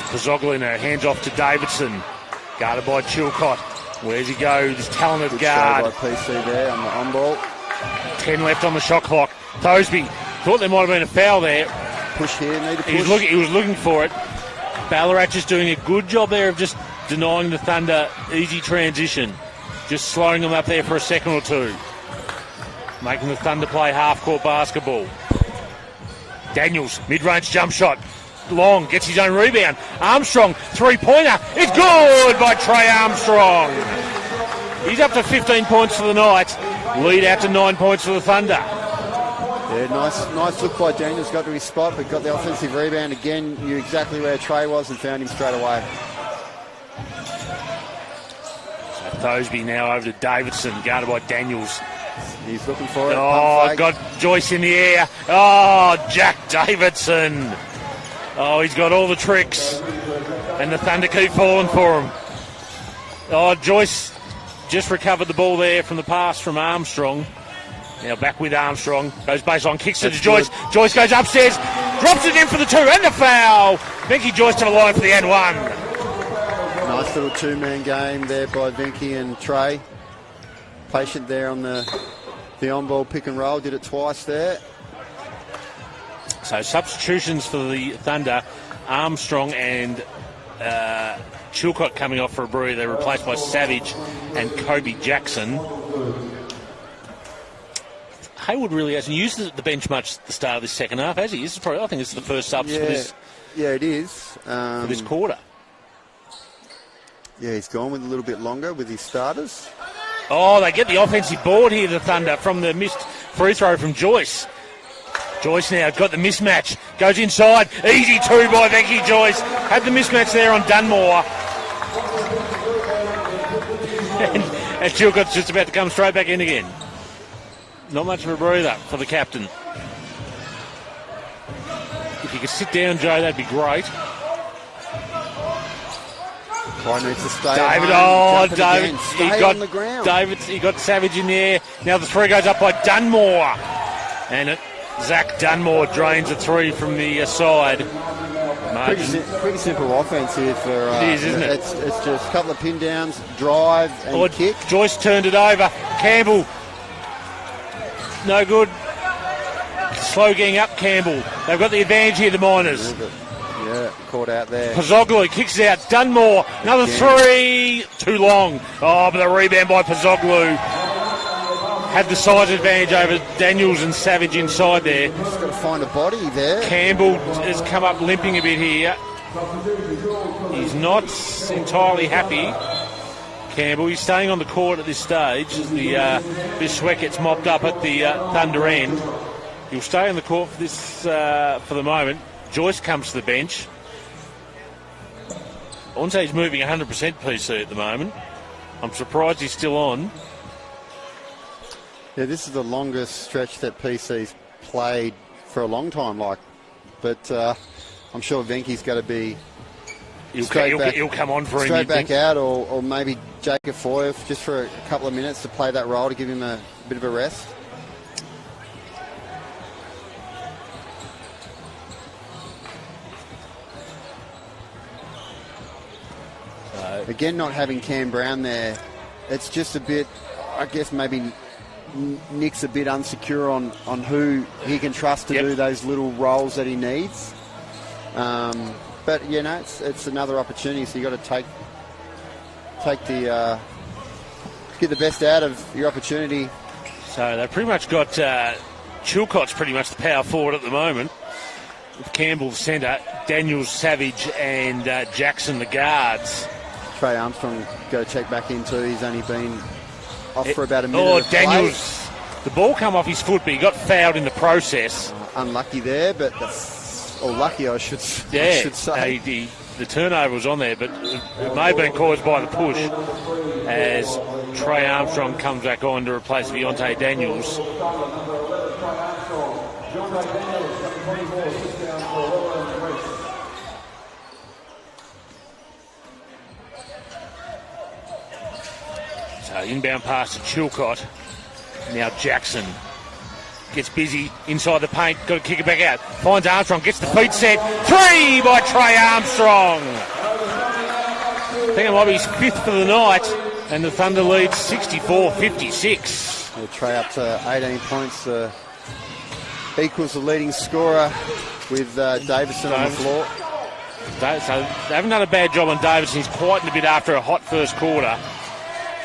Pizzoglino hands off to Davidson. Guarded by Chilcott. Where's he go? This talented Good guard. By PC there on the on ball. 10 left on the shot clock. Thosby thought there might have been a foul there. Push here, need a push. He was looking for it. Ballarat just doing a good job there of just denying the Thunder easy transition. Just slowing them up there for a second or two. Making the Thunder play half-court basketball. Daniels, mid-range jump shot. Long, gets his own rebound. Armstrong, three-pointer. It's good by Trey Armstrong. He's up to 15 points for the night. Lead out to 9 points for the Thunder. Yeah, nice look by Daniels. Got to his spot, but got the offensive rebound again. Knew exactly where Trey was and found him straight away. So Thosby now over to Davidson, guarded by Daniels. He's looking for it. Oh, Pump fake. got Joyce in the air. Oh, Jack Davidson. Oh, he's got all the tricks. And the Thunder keep falling for him. Oh, Joyce just recovered the ball there from the pass from Armstrong. Now back with Armstrong. Goes baseline, kicks it to Joyce. Good. Joyce goes upstairs, drops it in for the 2 and the foul. Venky Joyce to the line for the and 1. Nice little two-man game there by Venky and Trey. Patient there on the on-ball pick and roll. Did it twice there. So substitutions for the Thunder. Armstrong and Chilcott coming off for a breather. They're replaced by Savage and Kobe Jackson. Haywood really hasn't used the bench much at the start of this second half, has he? This is probably, I think this is the first subs for this. Yeah, it is. For this quarter. Yeah, he's gone with a little bit longer with his starters. Oh, they get the offensive board here, the Thunder, from the missed free throw from Joyce. Joyce now got the mismatch. Goes inside. Easy 2 by Venky Joyce. Had the mismatch there on Dunmore. and Chilcott's just about to come straight back in again. Not much of a breather for the captain. If you could sit down, Joe, that'd be great. Clyde needs to stay. David, home, David, stay on the ground. David, he got Savage in there. Now the 3 goes up by Dunmore, and Zach Dunmore drains a 3 from the side. Pretty simple offense here for. It is, isn't it? It's just a couple of pin downs, drive and kick. Joyce turned it over. Campbell, no good. Slow getting up, Campbell. They've got the advantage here, the Miners. Yeah, caught out there. Pozzoglu kicks it out. Dunmore, another 3. Too long. Oh, but the rebound by Pozzoglu. Had the size advantage over Daniels and Savage inside there. Just got to find a body there. Campbell has come up limping a bit here. He's not entirely happy. Campbell, he's staying on the court at this stage as this sweat gets mopped up at the Thunder end. He'll stay on the court for this for the moment. Joyce comes to the bench. I wouldn't say he's moving 100% PC at the moment. I'm surprised he's still on. Yeah, this is the longest stretch that PC's played for a long time, but I'm sure Venky's got to be He'll come on for him. Straight back out, or maybe Jacob Foy just for a couple of minutes to play that role to give him a bit of a rest. Again, not having Cam Brown there, it's just a bit, I guess maybe Nick's a bit unsecure on who he can trust to do those little roles that he needs. But, you know, it's another opportunity, so you've got to get the best out of your opportunity. So they've pretty much got Chilcott's pretty much the power forward at the moment. With Campbell centre, Daniels, Savage and Jackson the guards. Trey Armstrong got to check back in too. He's only been off for about a minute. Oh, Daniels, the ball come off his foot, but he got fouled in the process. Unlucky there, but lucky I should say. The turnover was on there, but it may have been caused by the push as Trey Armstrong comes back on to replace Deontay Daniels. So inbound pass to Chilcott. Now Jackson gets busy inside the paint. Got to kick it back out. Finds Armstrong. Gets the feet set. 3 by Trey Armstrong. I think it might be his 5th for the night. And the Thunder leads 64-56. Trey up to 18 points. Equals the leading scorer with Davison on the floor. So they haven't done a bad job on Davison. He's quietened a bit after a hot first quarter.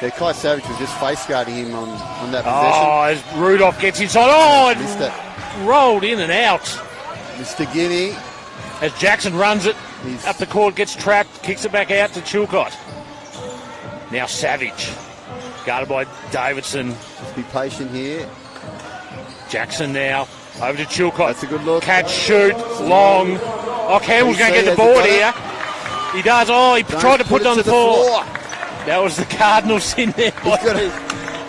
Yeah, Kai Savage was just face guarding him on that possession. Oh, as Rudolph gets inside. Oh, missed it. Rolled in and out. Mr. Guinea. As Jackson runs it up the court, gets trapped, kicks it back out to Chilcott. Now Savage, guarded by Davidson. Just be patient here. Jackson now over to Chilcott. That's a good look. Catch, shoot, long. Oh, Campbell's going to get the board here. He does. Oh, he tried to put it on the floor. That was the Cardinals in there.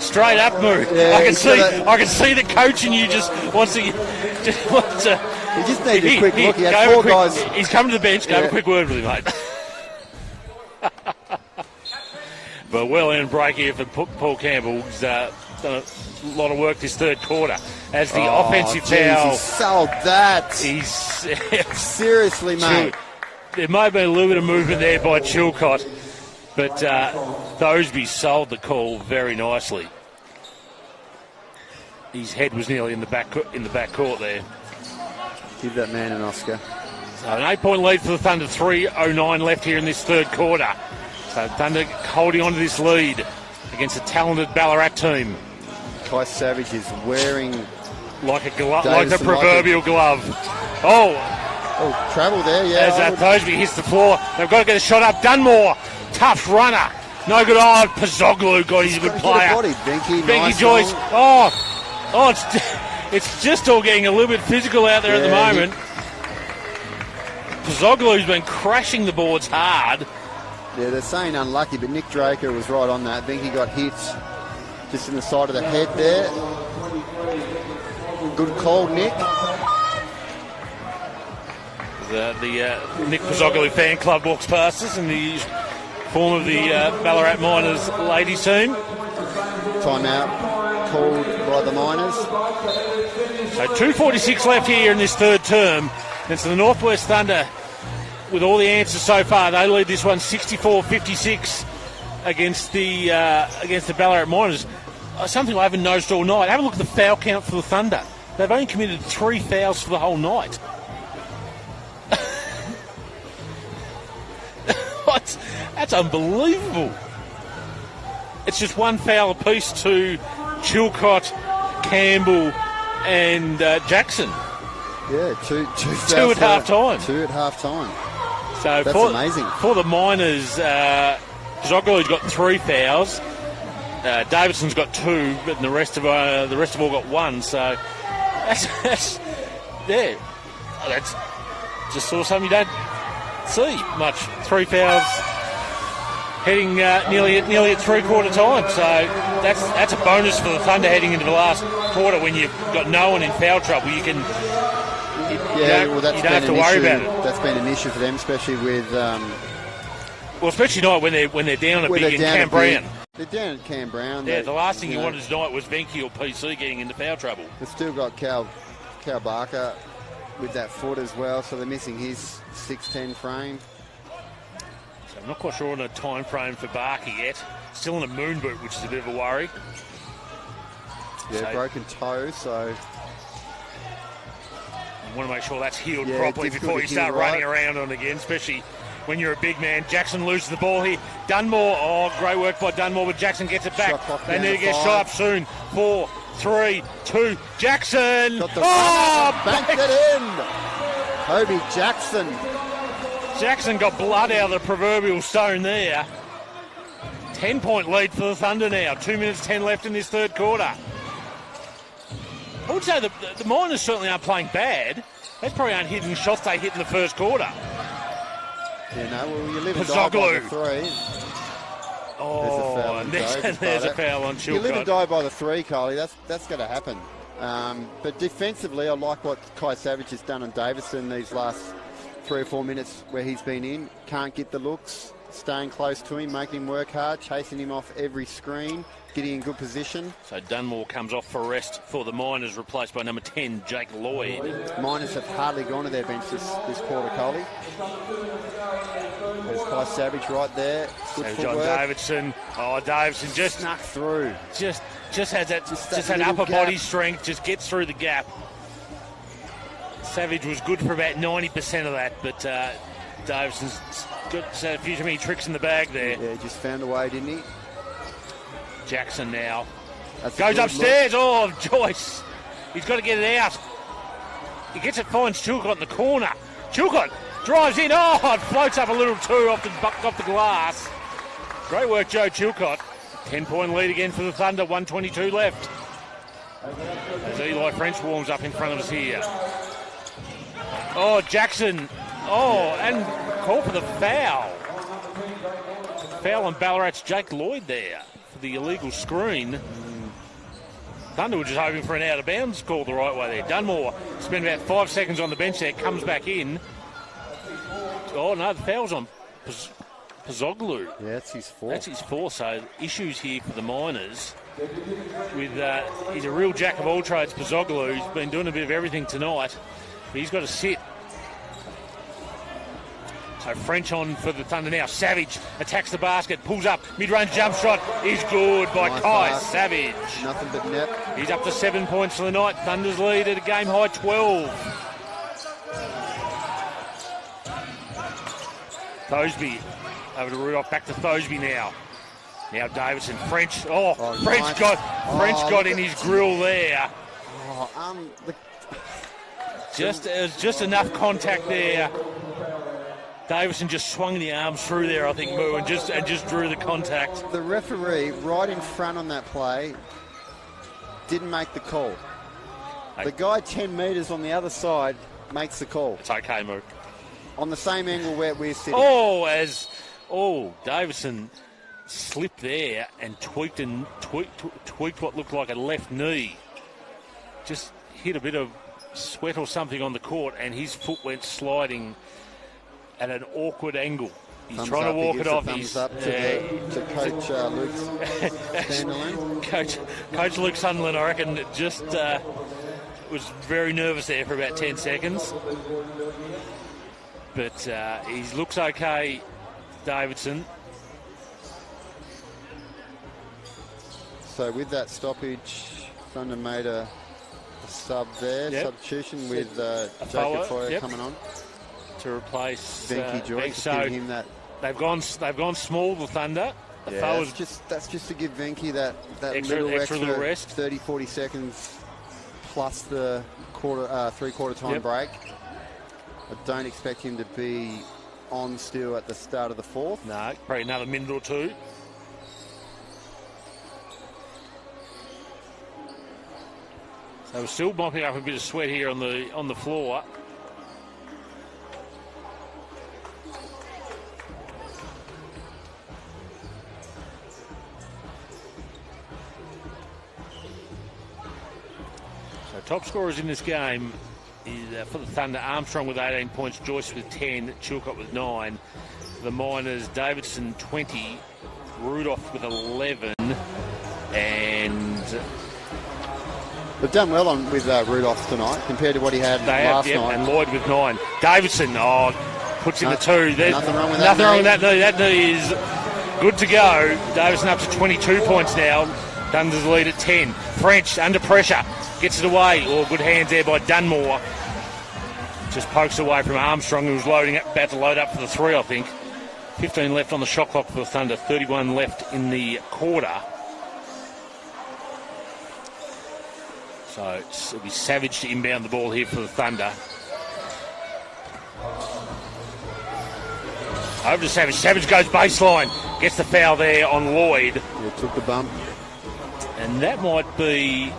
Straight up move. Yeah, I he's can see the coach in you just wants to. He just needed a quick look. He had go 4 guys. He's come to the bench. Go have a quick word with him, mate. But well-earned break here for Paul Campbell. He's done a lot of work this third quarter. As the offensive foul. He sold that. He's Seriously, mate. There may have been a little bit of movement there by Chilcott, but Thoseby sold the call very nicely. His head was nearly in the back court there. Give that man an Oscar. So an 8-point lead for the Thunder. 3:09 left here in this third quarter. So Thunder holding on to this lead against a talented Ballarat team. Kai Savage is wearing like a proverbial glove. Oh, travel there, yeah. As Thoseby hits the floor, they've got to get a shot up. Dunmore, tough runner. No good. Oh, Pozzoglu got his good player. Benke nice Joyce. It's just all getting a little bit physical out there at the moment. Pozzoglu's been crashing the boards hard. Yeah, they're saying unlucky, but Nick Draker was right on that. Benke got hit just in the side of the head there. Good call, Nick. The Nick Pozzoglu fan club walks past us in the form of the Ballarat Miners ladies team. Timeout called by the Miners. So 2:46 left here in this third term. And so the Northwest Thunder, with all the answers so far, they lead this one 64-56 against the Ballarat Miners. Something I haven't noticed all night. Have a look at the foul count for the Thunder. They've only committed 3 fouls for the whole night. That's unbelievable. It's just 1 foul apiece to Chilcott, Campbell and Jackson. Yeah, two fouls. 2 at half-time. 2 at half-time. So that's amazing. For the Miners, Pozzoglu's got 3 fouls. Davidson's got 2, but the rest of all got 1. So that's just sort of something you don't see much. 3 fouls, heading nearly at 3-quarter time. So that's a bonus for the Thunder heading into the last quarter when you've got no one in foul trouble. You don't have to worry about it. That's been an issue for them, especially with. Especially not when they're down a big in Cam Brown. They're down at Cam Brown. Yeah, the last thing you wanted tonight was Venke or PC getting into foul trouble. They've still got Cal Barker with that foot as well, so they're missing his 6'10" frame. So I'm not quite sure on a time frame for Barker yet. Still in a moon boot, which is a bit of a worry. Yeah, broken toe, so... You want to make sure that's healed properly before you start running around on it again, especially when you're a big man. Jackson loses the ball here. Dunmore, great work by Dunmore, but Jackson gets it back. They need to get shot up soon. 4, 3, 2, Jackson! Banked it in! Kobe Jackson. Jackson got blood out of the proverbial stone there. 10-point lead for the Thunder now. 2 minutes 10 left in this third quarter. I would say the Miners certainly aren't playing bad. Those probably aren't hitting shots they hit in the first quarter. Yeah, no, well, you live and die by the 3. There's a foul on Chilcott. You live and die by the 3, Kylie. That's going to happen. But defensively, I like what Kai Savage has done on Davidson these last 3 or 4 minutes where he's been in. Can't get the looks, staying close to him, making him work hard, chasing him off every screen, getting in good position. So Dunmore comes off for rest for the Miners, replaced by number 10, Jake Lloyd. Miners have hardly gone to their bench this quarter, Coley. There's Kai Savage right there. Good so footwork. John Davidson. Davidson just snuck through. Just has that upper body strength. Just gets through the gap. Savage was good for about 90% of that, but Davidson's got a few too many tricks in the bag there. Yeah, just found a way, didn't he? Jackson now goes upstairs. Look. Joyce. He's got to get it out. He gets it, finds Chilcott in the corner. Chilcott drives in. It floats up a little too off the glass. Great work, Joe Chilcott. 10-point lead again for the Thunder. 1:22 left. As Eli French warms up in front of us here. Jackson. And call for the foul. Foul on Ballarat's Jake Lloyd there for the illegal screen. Thunder were just hoping for an out-of-bounds call the right way there. Dunmore spent about 5 seconds on the bench there, comes back in. Oh, no, the foul's on Pozoglu. Yeah, that's his fourth. That's his fourth, so issues here for the Miners. With he's a real jack of all trades, Pozoglu. He's been doing a bit of everything tonight, but he's got to sit. So French on for the Thunder now. Savage attacks the basket, pulls up, mid-range jump shot is good by Nice Kai pass. Savage. Nothing but net. He's up to 7 points for the night. Thunder's lead at a game-high 12. Thosby over to Rudolph, back to Thosby now. Now Davidson, French. Oh, French nice. got in his grill there. Oh, It was just enough contact there. Davison just swung the arms through there, I think, Moo, and just drew the contact. the referee right in front on that play didn't make the call. Hey. The guy 10 metres on the other side makes the call. It's okay, Moo. On the same angle where we're sitting. Davison slipped there and tweaked what looked like a left knee. Just hit a bit of sweat or something on the court, and his foot went sliding at an awkward angle. He's Thumbs trying up, to walk he it gives a off. thumbs up to Coach Luke Sunderland. Coach Luke Sunderland, I reckon, just was very nervous there for about 10 seconds. But he looks okay, Davidson. So with that stoppage, Thunder made a sub there, substitution with Jacob Foyer coming on to replace Venky Joyce. So Giving him that. they've gone small, the Thunder. That's just to give Venky that extra little rest. 30-40 seconds plus the three-quarter time break. I don't expect him to be on still at the start of the fourth. No, probably another minute or two. So we're still mopping up a bit of sweat here on the floor. So top scorers in this game is for the Thunder, Armstrong with 18 points, Joyce with 10, Chilcott with 9. For the Miners, Davidson 20, Rudolph with 11, and They've done well with Rudolph tonight compared to what he had last night. And Lloyd with 9. Davidson, puts in the 2. There's nothing wrong with that knee. That knee is good to go. Davidson up to 22 points now. Thunder's lead at 10. French under pressure, gets it away. Good hands there by Dunmore. Just pokes away from Armstrong, who was about to load up for the 3, I think. 15 left on the shot clock for the Thunder. 31 left in the quarter. So it'll be Savage to inbound the ball here for the Thunder. Over to Savage. Savage goes baseline. Gets the foul there on Lloyd. Yeah, took the bump. And that might be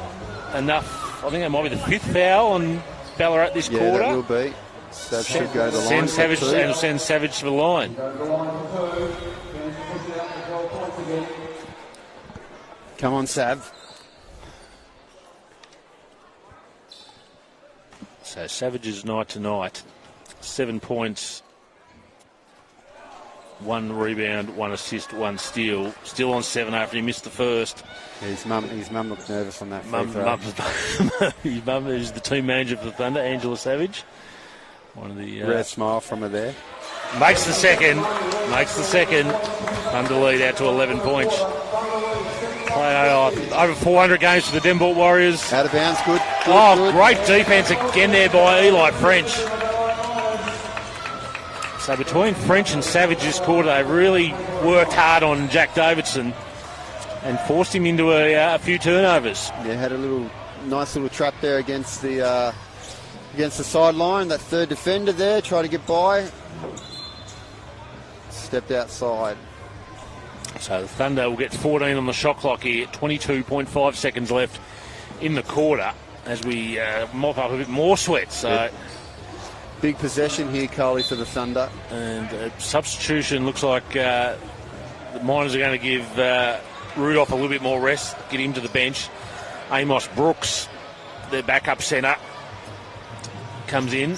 enough. I think that might be the 5th foul on Ballarat this quarter. Yeah, that will be. That should go to the line. Send Savage to the line. Come on, Sav. So Savage's night tonight, 7 points, 1 rebound, 1 assist, 1 steal. Still on 7 after he missed the first. Yeah, his mum looked nervous on that free throw. His mum is the team manager for the Thunder, Angela Savage. One of the rare smile from her there. Makes the second. Thunder lead out to 11 points. Over 400 games for the Denbort Warriors. Out of bounds, good. Great defense again there by Eli French. So between French and Savage this quarter, they really worked hard on Jack Davidson and forced him into a few turnovers. Yeah, had a nice little trap there against the sideline. That third defender there tried to get by. Stepped outside. So the Thunder will get 14 on the shot clock here. 22.5 seconds left in the quarter as we mop up a bit more sweat. So big possession here, Coley, for the Thunder. And substitution looks like the Miners are going to give Rudolph a little bit more rest, get him to the bench. Amos Brooks, their backup centre, comes in.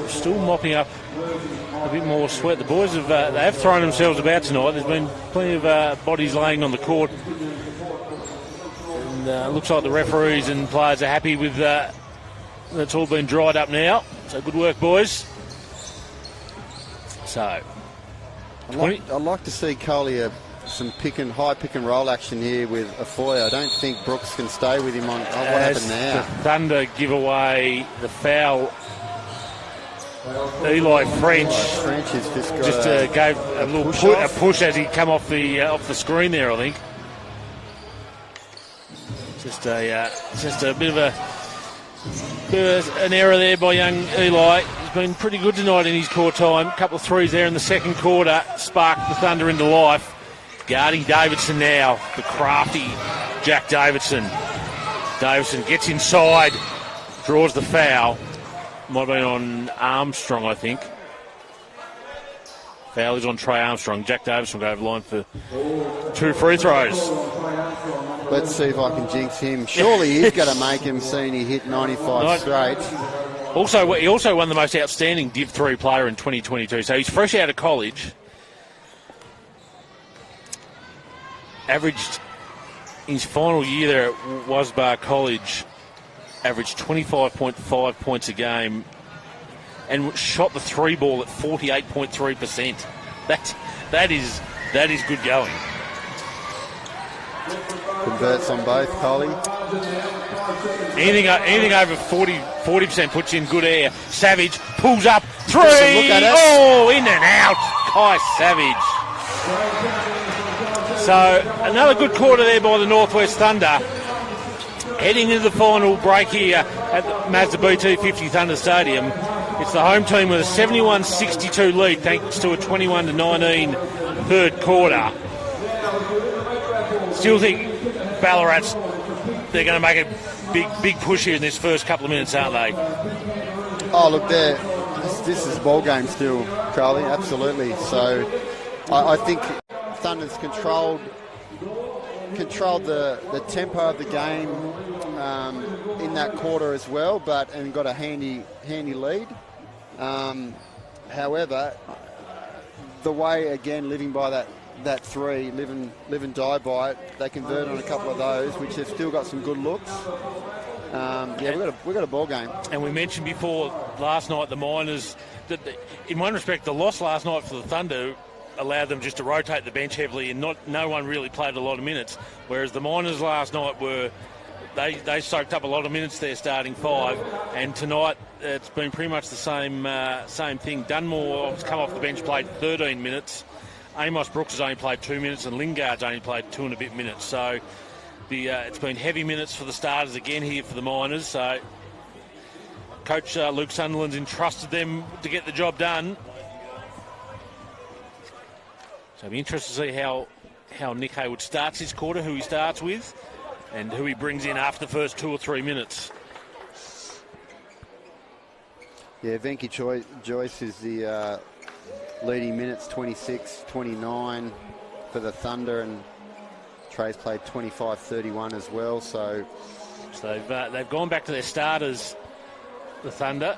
Still mopping up a bit more sweat. The boys have thrown themselves about tonight. There's been plenty of bodies laying on the court. And looks like the referees and players are happy with that's all been dried up now. So good work, boys. So I'd like to see Coley some high pick and roll action here with Afoya. I don't think Brooks can stay with him on. What happened now? The Thunder give away the foul. Eli French has just gave a little push as he come off the screen there, I think. Just a bit of an error there by young Eli. He's been pretty good tonight in his core time. A couple of threes there in the second quarter sparked the Thunder into life. Guarding Davidson now, the crafty Jack Davidson. Davidson gets inside, draws the foul. Might have been on Armstrong, I think. Foul is on Trey Armstrong. Jack Davidson will go over the line for 2 free throws. Let's see if I can jinx him. Surely he's going to make him, seeing he hit 95 straight. He also won the most outstanding Div 3 player in 2022. So he's fresh out of college. Averaged in his final year there at Wasbar College, averaged 25.5 points a game and shot the 3 ball at 48.3%. That is good going. Converts on both, Coley. Anything over 40% puts in good air. Savage pulls up 3. Look at it. Oh, in and out. Kai Savage. So another good quarter there by the Northwest Thunder. Heading into the final break here at the Mazda BT 50 Thunder Stadium. It's the home team with a 71-62 lead thanks to a 21-19 third quarter. Still think Ballarat's, they're going to make a big push here in this first couple of minutes, aren't they? Oh, look, this is ball game still, Charlie, absolutely. So I think Thunder's controlled the tempo of the game in that quarter as well, and got a handy lead. However, the way, again, living by that 3, live and die by it, they convert on a couple of those, which have still got some good looks. We've got a ball game. And we mentioned before last night the Miners, that in one respect the loss last night for the Thunder allowed them just to rotate the bench heavily, and no one really played a lot of minutes, whereas the Miners last night they soaked up a lot of minutes there starting 5, and tonight it's been pretty much the same thing. Dunmore has come off the bench, played 13 minutes. Amos Brooks has only played 2 minutes, and Lingard's only played 2 and a bit minutes. So it's been heavy minutes for the starters again here for the Miners. So Coach Luke Sunderland's entrusted them to get the job done. So it'll be interesting to see how Nick Haywood starts his quarter, who he starts with, and who he brings in after the first 2 or 3 minutes. Yeah, Venky Joyce is the leading minutes, 26, 29 for the Thunder, and Trey's played 25-31 as well. So they've gone back to their starters, the Thunder,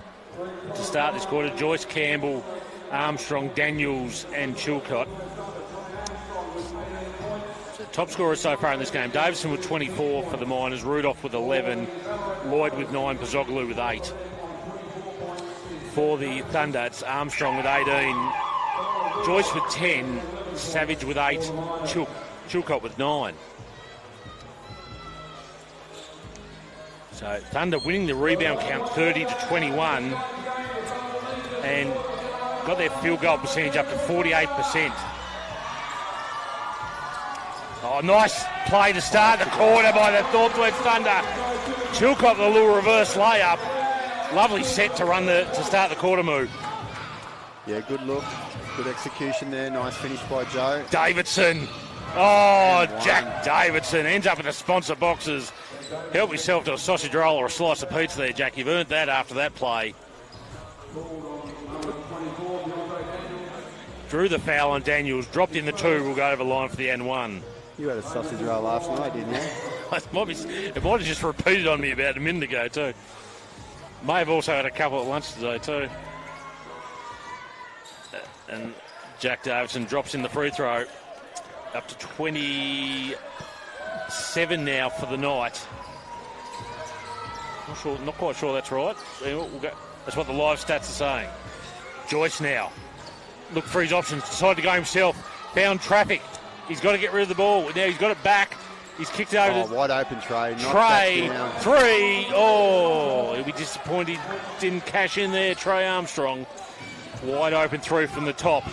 to start this quarter. Joyce, Campbell, Armstrong, Daniels and Chilcott. So top scorers so far in this game. Davison with 24 for the Miners, Rudolph with 11, Lloyd with 9, Pozzoglu with 8. For the Thunder, it's Armstrong with 18, Joyce with 10, Savage with 8, Chilcott with 9. So Thunder winning the rebound count 30-21 and got their field goal percentage up to 48%. Oh, nice play to start the quarter by the Northwest Thunder. Chilcott with a little reverse layup. Lovely set to start the quarter move. Yeah, good look. Good execution there. Nice finish by Joe. Davidson Oh, Jack Davidson ends up in the sponsor boxes. Help yourself to a sausage roll or a slice of pizza there, Jack. You've earned that after that play. Drew the foul on Daniels, dropped in the 2, will go over the line for the N1. You had a sausage roll last night, didn't you? It might have just repeated on me about a minute ago too. May have also had a couple at lunch today too. And Jack Davidson drops in the free throw. Up to 27 now for the night. Not quite sure that's right. That's what the live stats are saying. Joyce now. Look for his options. Decided to go himself. Found traffic. He's got to get rid of the ball. Now he's got it back. He's kicked over. Wide open Trey. Trey, 3. Oh, he'll be disappointed. Didn't cash in there. Trey Armstrong. Wide open 3 from the top.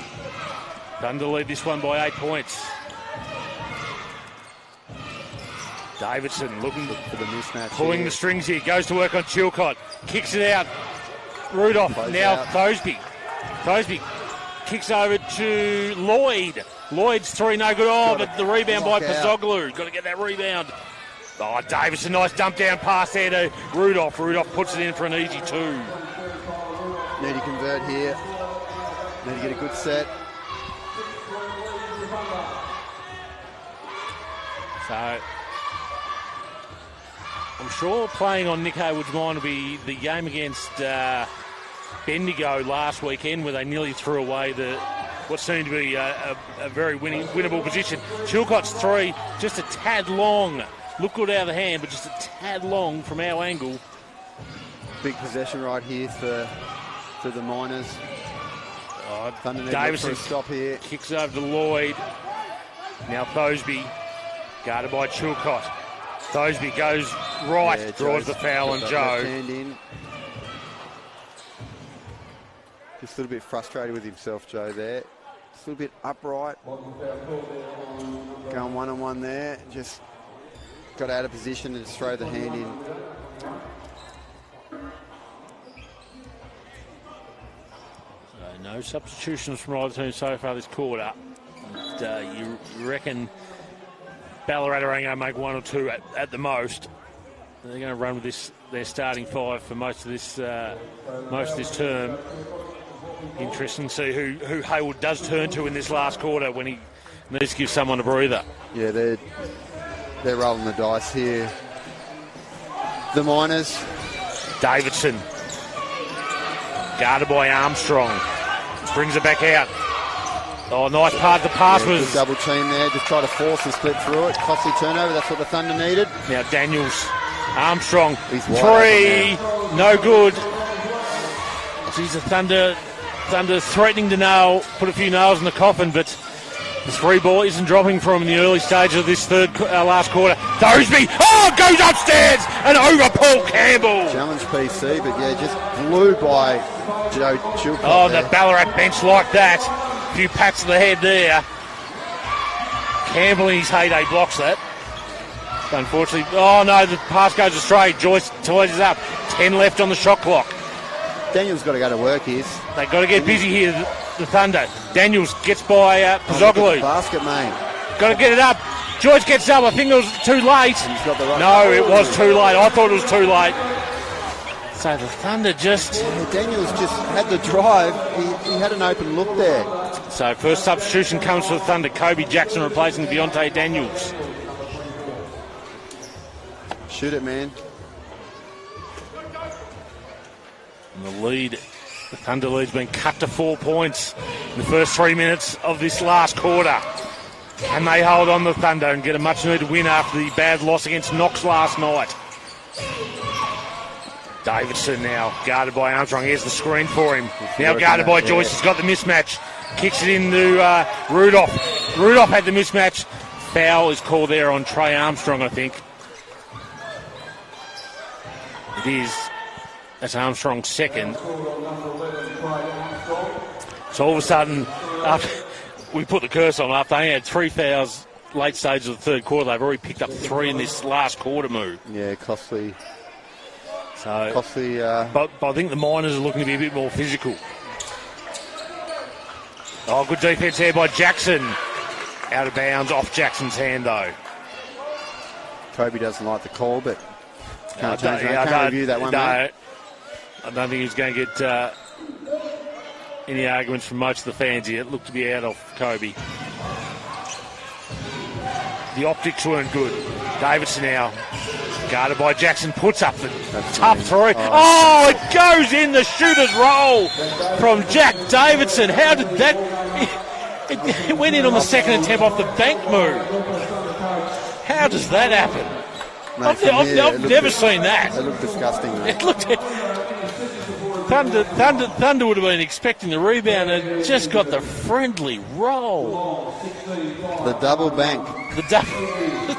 Thunder lead this one by 8 points. Davidson looking for the mismatch. Pulling the strings here. Goes to work on Chilcott. Kicks it out. Rudolph. Now Thosby. Thosby kicks over to Lloyd. Lloyd's 3, no good. Oh, but the rebound by Pozzoglu. Got to get that rebound. Oh, Davidson, nice dump down pass there to Rudolph. Rudolph puts it in for an easy 2. Need to convert here. Need to get a good set. So, I'm sure playing on Nick Haywood's mind will be the game against Bendigo last weekend, where they nearly threw away what seemed to be a very winnable position. Chilcott's 3, just a tad long. Looked good out of the hand, but just a tad long from our angle. Big possession right here for the Miners. Davison stop here. Kicks over to Lloyd. Now Thosby, guarded by Chilcott. Thosby goes right, draws the foul on Joe. Just a little bit frustrated with himself, Joe, there. Just a little bit upright. Going one-on-one there. Just got out of position and just throw the hand in. So no substitutions from either team so far this quarter. You reckon Ballarat are only going to make 1 or 2 at the most. They're going to run with their starting 5 for most of this term. Interesting to see who Haywood does turn to in this last quarter when he needs to give someone a breather. Yeah, they're rolling the dice here. The Miners. Davidson, guarded by Armstrong, brings it back out. Oh, nice part. The pass was... Good double team there. Just try to force and split through it. Costly turnover. That's what the Thunder needed. Now Daniels. Armstrong. 3. No good. Geez, the Thunder threatening to put a few nails in the coffin, but the 3 ball isn't dropping from in the early stages of this last quarter. Thosby. Oh, goes upstairs and over Paul Campbell. Challenge PC, but yeah, just blew by Joe Chilcott. Oh, the Ballarat bench like that. A few pats to the head there. Campbell in his heyday blocks that. Unfortunately, oh no, the pass goes astray. Joyce ties it up. 10 left on the shot clock. Daniels got to go to work here. They've got to get busy here, the Thunder. Daniels gets by Pozzoglu. Basket, mate. Got to get it up. Joyce gets up. I think it was too late. No, it was too late. I thought it was too late. So the Thunder just... Yeah, Daniels just had the drive. He had an open look there. So first substitution comes for the Thunder. Kobe Jackson replacing Deontay Daniels. Shoot it, man. And the Thunder lead's been cut to 4 points in the first 3 minutes of this last quarter. Can they hold on the Thunder and get a much-needed win after the bad loss against Knox last night? Davidson now guarded by Armstrong. Here's the screen for him. Now guarded by Joyce. He's got the mismatch. Kicks it into Rudolph. Rudolph had the mismatch. Foul is called there on Trey Armstrong, I think. It is. That's Armstrong's second. So all of a sudden, after we put the curse on, after they had 3 fouls late stages of the third quarter, they've already picked up 3 in this last quarter move. Yeah, costly. So, but I think the Miners are looking to be a bit more physical. Oh, good defence there by Jackson. Out of bounds, off Jackson's hand though. Kobe doesn't like the call, but can't change that. Can't review that one, mate. I don't think he's going to get any arguments from most of the fans here. It looked to be out of Kobe. The optics weren't good. Davidson now, guarded by Jackson, puts up the tough three. Oh, it goes in the shooter's roll from Jack Davidson. How did that... It went in on the second attempt off the bank move. How does that happen? Mate, I've never seen that. It looked disgusting, mate. It looked... Thunder would have been expecting the rebound and just got the friendly roll. The double bank. The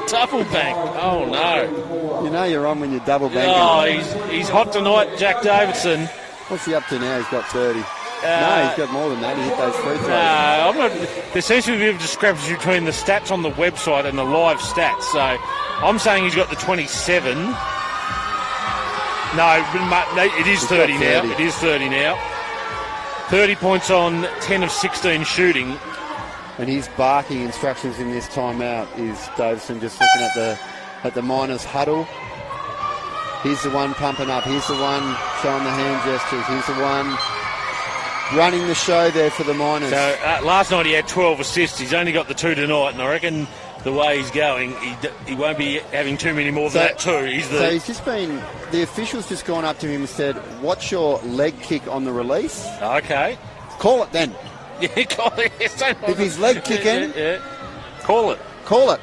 double bank. Oh, no. You know you're on when you double bank. Oh, he's hot tonight, Jack Davidson. What's he up to now? He's got 30. No, he's got more than that. He hit those free throws. There seems to be a bit of a discrepancy between the stats on the website and the live stats. So I'm saying he's got the 27. No, it is 30 now. It is 30 now. 30 points on 10 of 16 shooting. And his barking instructions in this timeout is Davidson just looking at the Miners huddle. Here's the one pumping up. Here's the one showing the hand gestures. Here's the one running the show there for the Miners. So last night he had 12 assists. He's only got the 2 tonight, and I reckon the way he's going, he won't be having too many more than that too. So he's just been... The official's just gone up to him and said, "What's your leg kick on the release?" Okay. Call it then. Yeah, call it. If he's leg kicking... Yeah. Call it. Call it.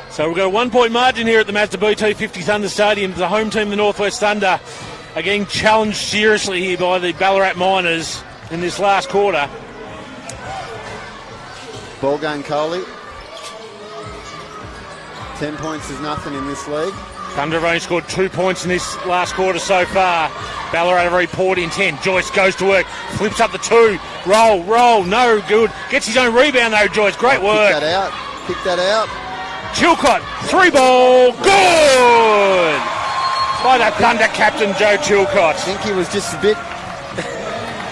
So we've got a 1 point margin here at the Mazda BT50 Thunder Stadium. The home team, the Northwest Thunder, are getting challenged seriously here by the Ballarat Miners in this last quarter. Ball game, Coley. 10 points is nothing in this league. Thunder have only scored 2 points in this last quarter so far. Ballarat are very poor in 10. Joyce goes to work, flips up the 2. Roll, no good. Gets his own rebound though, Joyce. Great work. Kick that out. Chilcott, 3-ball, good! By the Thunder captain, Joe Chilcott. I think he was just a bit...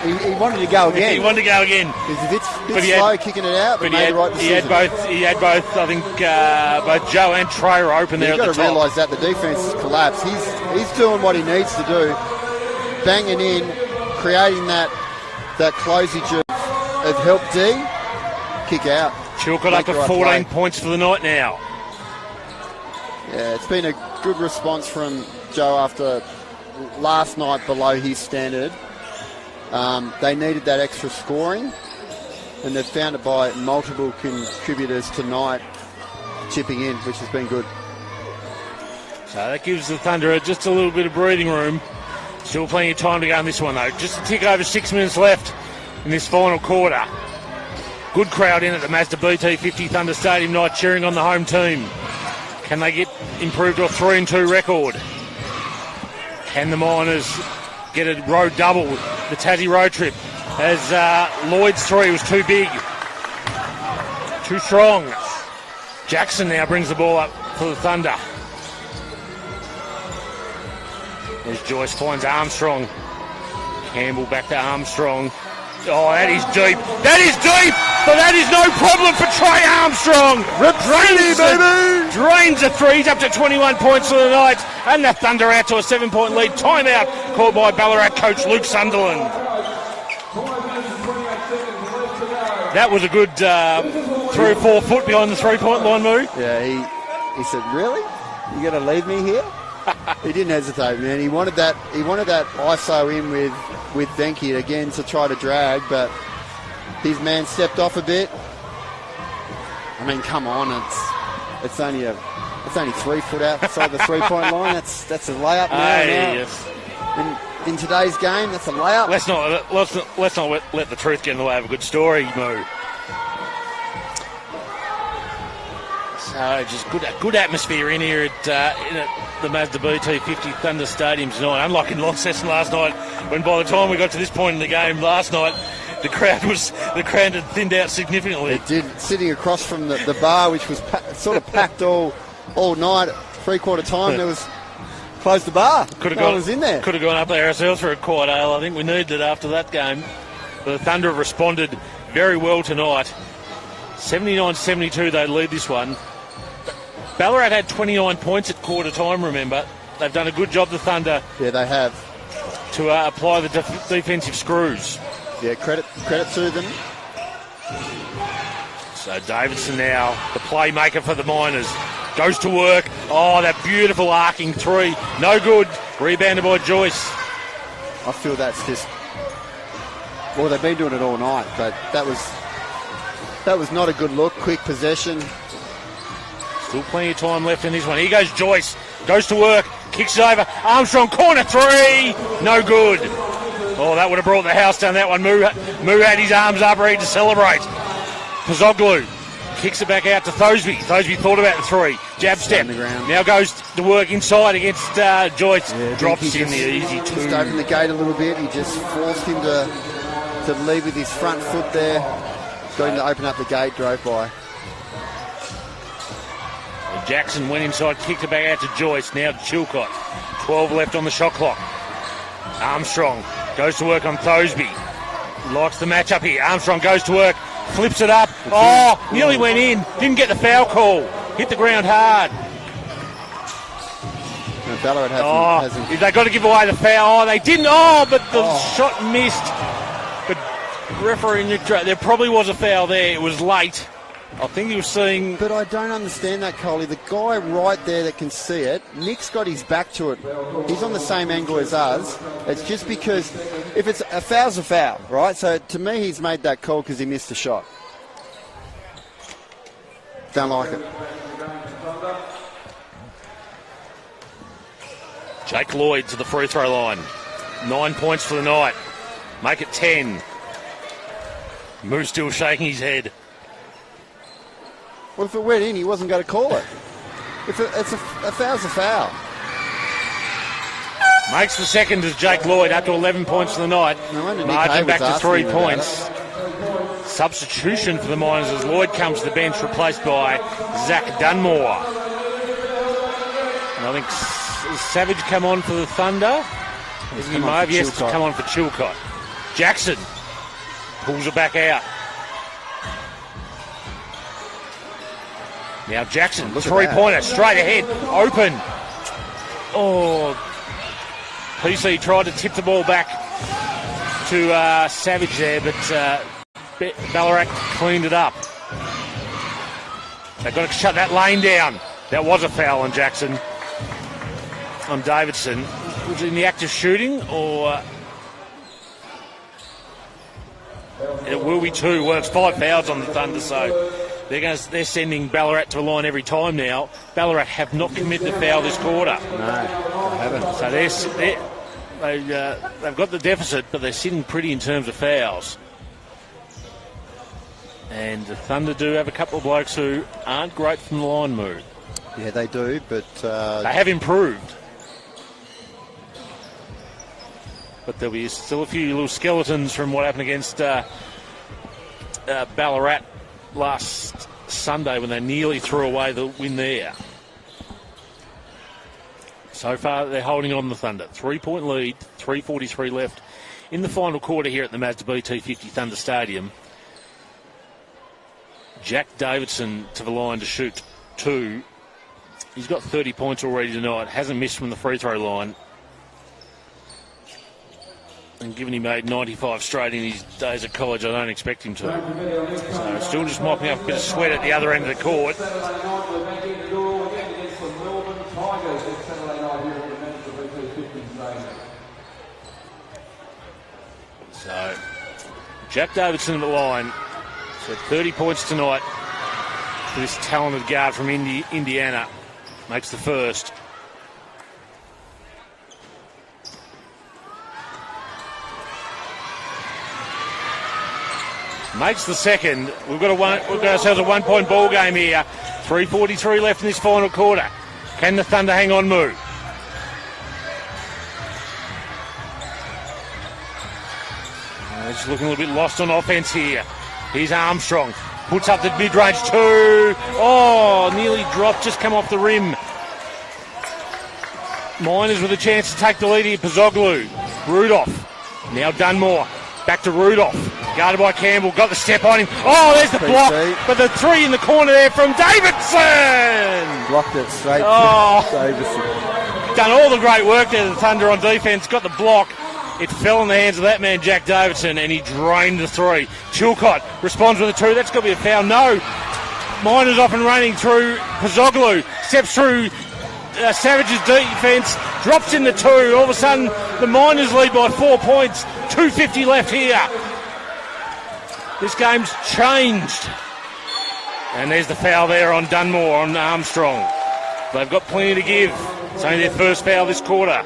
He wanted to go again. He wanted to go again. He was a bit slow kicking it out, but made the right decision. He had both. I think both Joe and Trey were open there at the top. You've got to realise that the defence has collapsed. He's doing what he needs to do, banging in, creating that closage of help D, kick out. Chilcott up to 14 points for the night now. Yeah, it's been a good response from Joe after last night below his standard. They needed that extra scoring, and they've found it by multiple contributors tonight chipping in, which has been good. So that gives the Thunder just a little bit of breathing room. Still plenty of time to go in this one, though. Just a tick over 6 minutes left in this final quarter. Good crowd in at the Mazda BT50 Thunder Stadium night cheering on the home team. Can they get improved to a 3-2 record? Can the Miners get a road double, the Tassie road trip, as Lloyd's 3 was too big, too strong. Jackson now brings the ball up for the Thunder. As Joyce finds Armstrong. Campbell back to Armstrong. Oh, that is deep. That is deep, but that is no problem for Trey Armstrong. Drains the threes up to 21 points for the night, and the Thunder out to a 7-point lead. Timeout called by Ballarat coach Luke Sunderland. That was a good 3 or 4 foot behind the 3-point line move. Yeah, he said, "Really? You going to leave me here?" He didn't hesitate, man. He wanted that ISO in with Venky again to try to drag, but his man stepped off a bit. I mean, come on, it's only 3 foot outside the 3-point line. That's a layup now. Yes. In today's game, that's a layup. Let's not let the truth get in the way of a good story, Moo. So just good atmosphere in here at the Mazda BT50 Thunder Stadium tonight. Unlike in Launceston last night, when by the time we got to this point in the game last night, the crowd had thinned out significantly. It did. Sitting across from the bar, which was sort of packed all night. 3/4 time, there was closed the bar. No one was in there. Could have gone up there ourselves for a quiet ale. I think we needed it after that game. The Thunder have responded very well tonight. 79-72, they lead this one. Ballarat had 29 points at quarter time, remember. They've done a good job, the Thunder. Yeah, they have. To apply the defensive screws. Yeah, credit to them. So Davidson now, the playmaker for the Miners, goes to work. Oh, that beautiful arcing three. No good. Rebounded by Joyce. I feel that's just... Well, they've been doing it all night, but that was not a good look. Quick possession. Still plenty of time left in this one. Here goes Joyce. Goes to work. Kicks it over. Armstrong, corner three. No good. Oh, that would have brought the house down, that one. Moo had his arms up, ready to celebrate. Pozoglu kicks it back out to Thosby. Thosby thought about the three. Jab step. Now goes to work inside against Joyce. Yeah, drops in the easy two. Just opened the gate a little bit. He just forced him to lead with his front foot there. Got him to open up the gate, drove by. Jackson went inside, kicked it back out to Joyce. Now to Chilcott. 12 left on the shot clock. Armstrong goes to work on Thosby. Likes the matchup here. Armstrong goes to work. Flips it up. Oh, nearly went in. Didn't get the foul call. Hit the ground hard. No, Ballarat hasn't. They got to give away the foul. Oh, they didn't. Oh, but the shot missed. But referee Nick, there probably was a foul there. It was late. I think he was seeing... But I don't understand that, Coley. The guy right there that can see it, Nick's got his back to it. He's on the same angle as us. It's just because if it's a foul's a foul, right? So to me, he's made that call because he missed a shot. Don't like it. Jake Lloyd to the free throw line. 9 points for the night. Make it 10. Moo's still shaking his head. Well, if it went in, he wasn't going to call it. If it's a foul's a foul. Makes the second as Jake Lloyd up to 11 points for the night. Margin back to 3 points. Substitution for the Miners as Lloyd comes to the bench, replaced by Zach Dunmore. And I think Savage come on for the Thunder. He may have, yes, to come on for Chilcott. Jackson pulls it back out. Now Jackson, three-pointer, straight ahead, open. Oh, PC tried to tip the ball back to Savage there, but Ballarat cleaned it up. They've got to shut that lane down. That was a foul on Jackson. On Davidson. Was it in the act of shooting, or... It will be two. Well, it's 5 fouls on the Thunder, so... They're sending Ballarat to a line every time now. Ballarat have not committed a foul this quarter. No, they haven't. So they've got the deficit, but they're sitting pretty in terms of fouls. And the Thunder do have a couple of blokes who aren't great from the line move. Yeah, they do, but... they have improved. But there'll be still a few little skeletons from what happened against Ballarat last Sunday when they nearly threw away the win there. So far they're holding on the Thunder. 3-point lead, 3:43 left in the final quarter here at the Mazda BT50 Thunder Stadium. Jack Davidson to the line to shoot 2. He's got 30 points already tonight. Hasn't missed from the free throw line. And given he made 95 straight in his days at college, I don't expect him to. So still just mopping up a bit of sweat at the other end of the court. So Jack Davidson at the line. So 30 points tonight for this talented guard from Indiana. Makes the first. Makes the second. We've got ourselves a 1-point ball game here. 3:43 left in this final quarter. Can the Thunder hang on, Moo? Just looking a little bit lost on offense here. Here's Armstrong. Puts up the mid-range 2. Oh, nearly dropped. Just come off the rim. Miners with a chance to take the lead here. Pozoglu. Rudolph. Now Dunmore. Back to Rudolph. Guarded by Campbell. Got the step on him. Oh, there's the block. But the three in the corner there from Davidson. Blocked it straight Oh. to Davidson. Done all the great work there, the Thunder on defence. Got the block. It fell in the hands of that man, Jack Davidson, and he drained the three. Chilcott responds with a two. That's got to be a foul. No. Miners off and running through Pozzoglu. Steps through Savage's defence. Drops in the two. All of a sudden, the Miners lead by 4 points. 2:50 left here. This game's changed. And there's the foul there on Dunmore, on Armstrong. They've got plenty to give. It's only their first foul this quarter.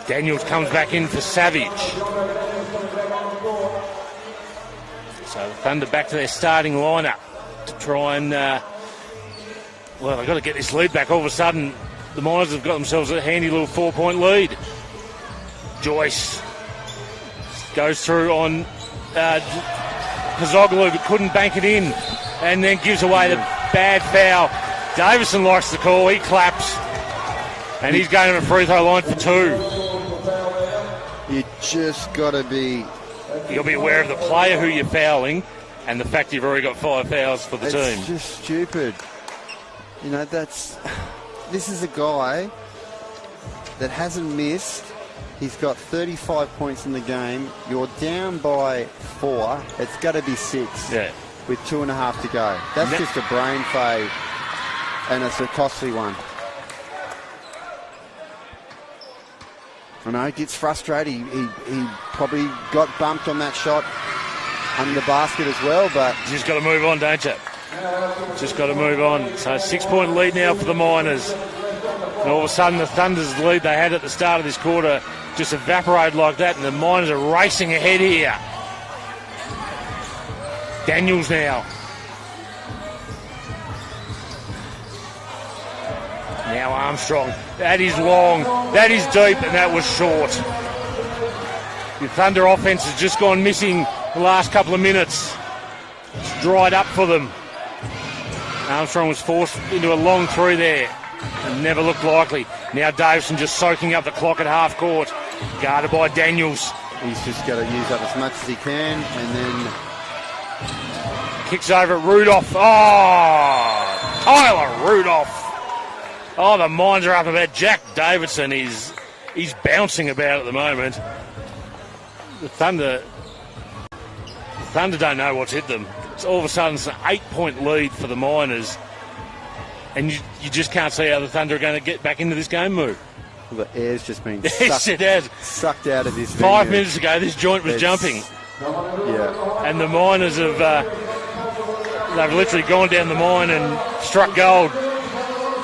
Daniels comes back in for Savage. So the Thunder back to their starting lineup to try and, they've got to get this lead back. All of a sudden, the Miners have got themselves a handy little 4-point lead. Joyce goes through on Pozzoglu, but couldn't bank it in, and then gives away the bad foul. Davison likes the call. He claps, and he's going to the free throw line for two. You just got to be... You'll be aware of the player who you're fouling and the fact you've already got 5 fouls for the team. It's just stupid. You know, this is a guy that hasn't missed. He's got 35 points in the game. You're down by 4. It's got to be 6. Yeah. With 2.5 to go. That's just a brain fade, and it's a costly one. I know, he gets frustrated. He probably got bumped on that shot under the basket as well, but... Just got to move on, don't you? Just got to move on. So 6-point lead now for the Miners. And all of a sudden the Thunder's lead they had at the start of this quarter just evaporated like that, and the Miners are racing ahead here. Daniels now. Now Armstrong. That is long, that is deep, and that was short. The Thunder offense has just gone missing the last couple of minutes. It's dried up for them. Armstrong was forced into a long three there and never looked likely. Now Davison just soaking up the clock at half court. Guarded by Daniels. He's just got to use up as much as he can, and then... Kicks over at Rudolph. Oh, Tyler Rudolph. Oh, the minds are up about Jack Davidson. He's bouncing about at the moment. The Thunder don't know what's hit them. It's all of a sudden it's an 8-point lead for the Miners, and you just can't see how the Thunder are going to get back into this game move. Well, the air's just been sucked out of this 5 minutes ago, this joint was jumping. Yeah. And the Miners have they've literally gone down the mine and struck gold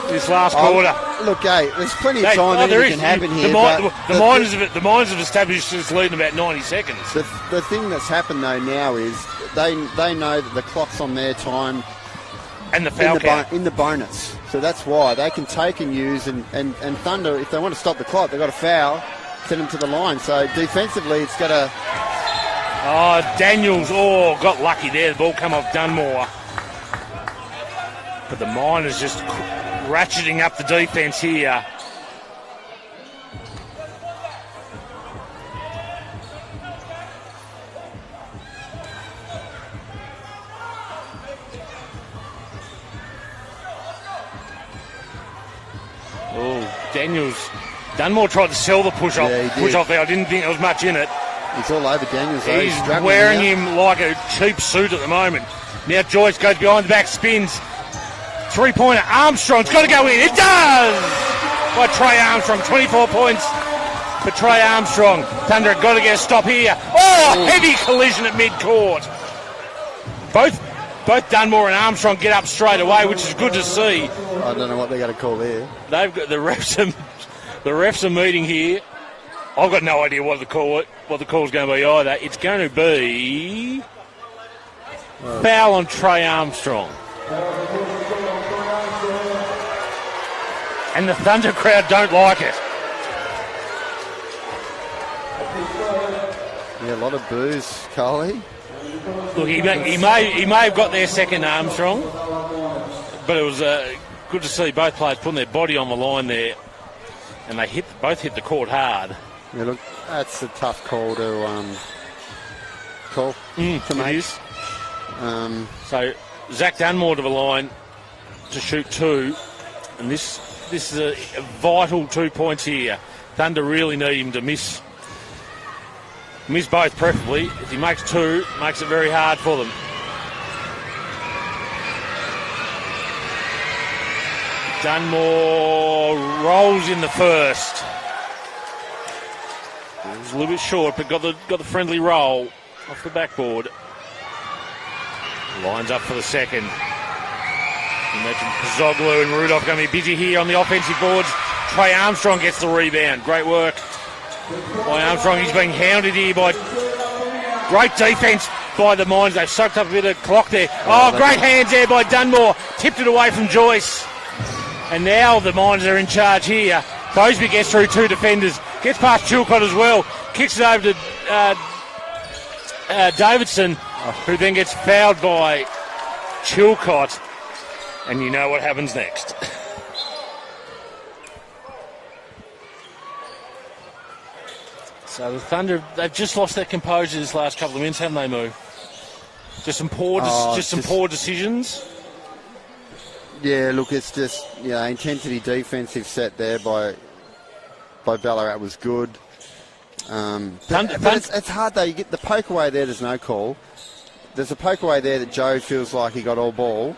this last quarter. Look, hey, there's plenty of time anything can happen here. The Miners have established this lead in about 90 seconds. The thing that's happened, though, now is they know that the clock's on their time. And the foul count. In the bonus. So that's why they can take and use, and Thunder, if they want to stop the clock, they've got to foul, send them to the line. So defensively, it's got to... Oh, Daniels, got lucky there. The ball come off Dunmore. But the Miners just ratcheting up the defence here. Daniels. Dunmore tried to sell the push off there. I didn't think there was much in it. He's all over Daniels. He's wearing him like a cheap suit at the moment. Now Joyce goes behind the back, spins. 3-pointer. Armstrong's got to go in. It does! By Trey Armstrong. 24 points for Trey Armstrong. Thunder have got to get a stop here. Heavy collision at mid-court. Both Dunmore and Armstrong get up straight away, which is good to see. I don't know what they're going to call there. They've got the refs are meeting here. I've got no idea what the call's going to be either. It's going to be foul on Trey Armstrong. And the Thunder crowd don't like it. Yeah, a lot of boos, Carly. Look, he may have got their second, Armstrong, but it was good to see both players putting their body on the line there, and they both hit the court hard. Yeah, look, That's a tough call to make. So Zach Dunmore to the line to shoot 2, and this is a vital 2 points here. Thunder really need him to miss both preferably. If he makes 2, makes it very hard for them. Dunmore rolls in the first. It was a little bit short, but got the friendly roll off the backboard. Lines up for the second. You mentioned Pozzoglu and Rudolph going to be busy here on the offensive boards. Trey Armstrong gets the rebound. Great work by Armstrong. He's being hounded here by great defence by the Miners. They've soaked up a bit of clock there. Oh, great hands there by Dunmore. Tipped it away from Joyce. And now the Miners are in charge here. Bosby gets through 2 defenders. Gets past Chilcott as well. Kicks it over to Davidson, who then gets fouled by Chilcott. And you know what happens next. So the Thunder, they've just lost their composure this last couple of minutes, haven't they, Moo? Just some poor decisions. Yeah, look, it's just intensity defensive set there by Ballarat was good. It's hard though. You get the poke away there. There's no call. There's a poke away there that Joe feels like he got all ball,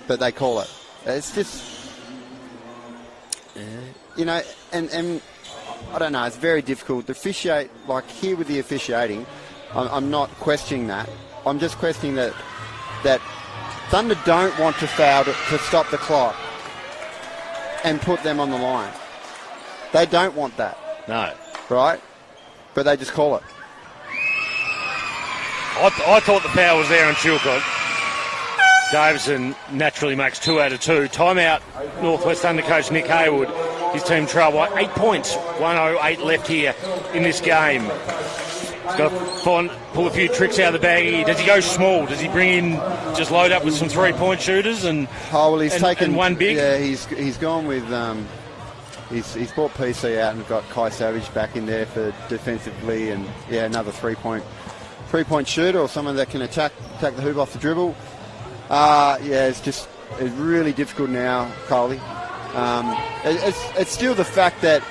but they call it. It's just, and I don't know. It's very difficult to officiate. Like here with the officiating, I'm not questioning that. I'm just questioning that Thunder don't want to foul to stop the clock and put them on the line. They don't want that. No. Right? But they just call it. I thought the foul was there on Chilcott. Davison naturally makes 2 out of 2. Timeout, Northwest Thunder coach Nick Haywood. His team trail by 8 points. 1:08 left here in this game. He's got to pull a few tricks out of the bag here. Does he go small? Does he bring in, just load up with some 3-point shooters and taken one big? Yeah, he's gone with he's brought PC out and got Kai Savage back in there for defensively, and another 3-point shooter or someone that can attack the hoop off the dribble. It's really difficult now, Coley. It's still the fact that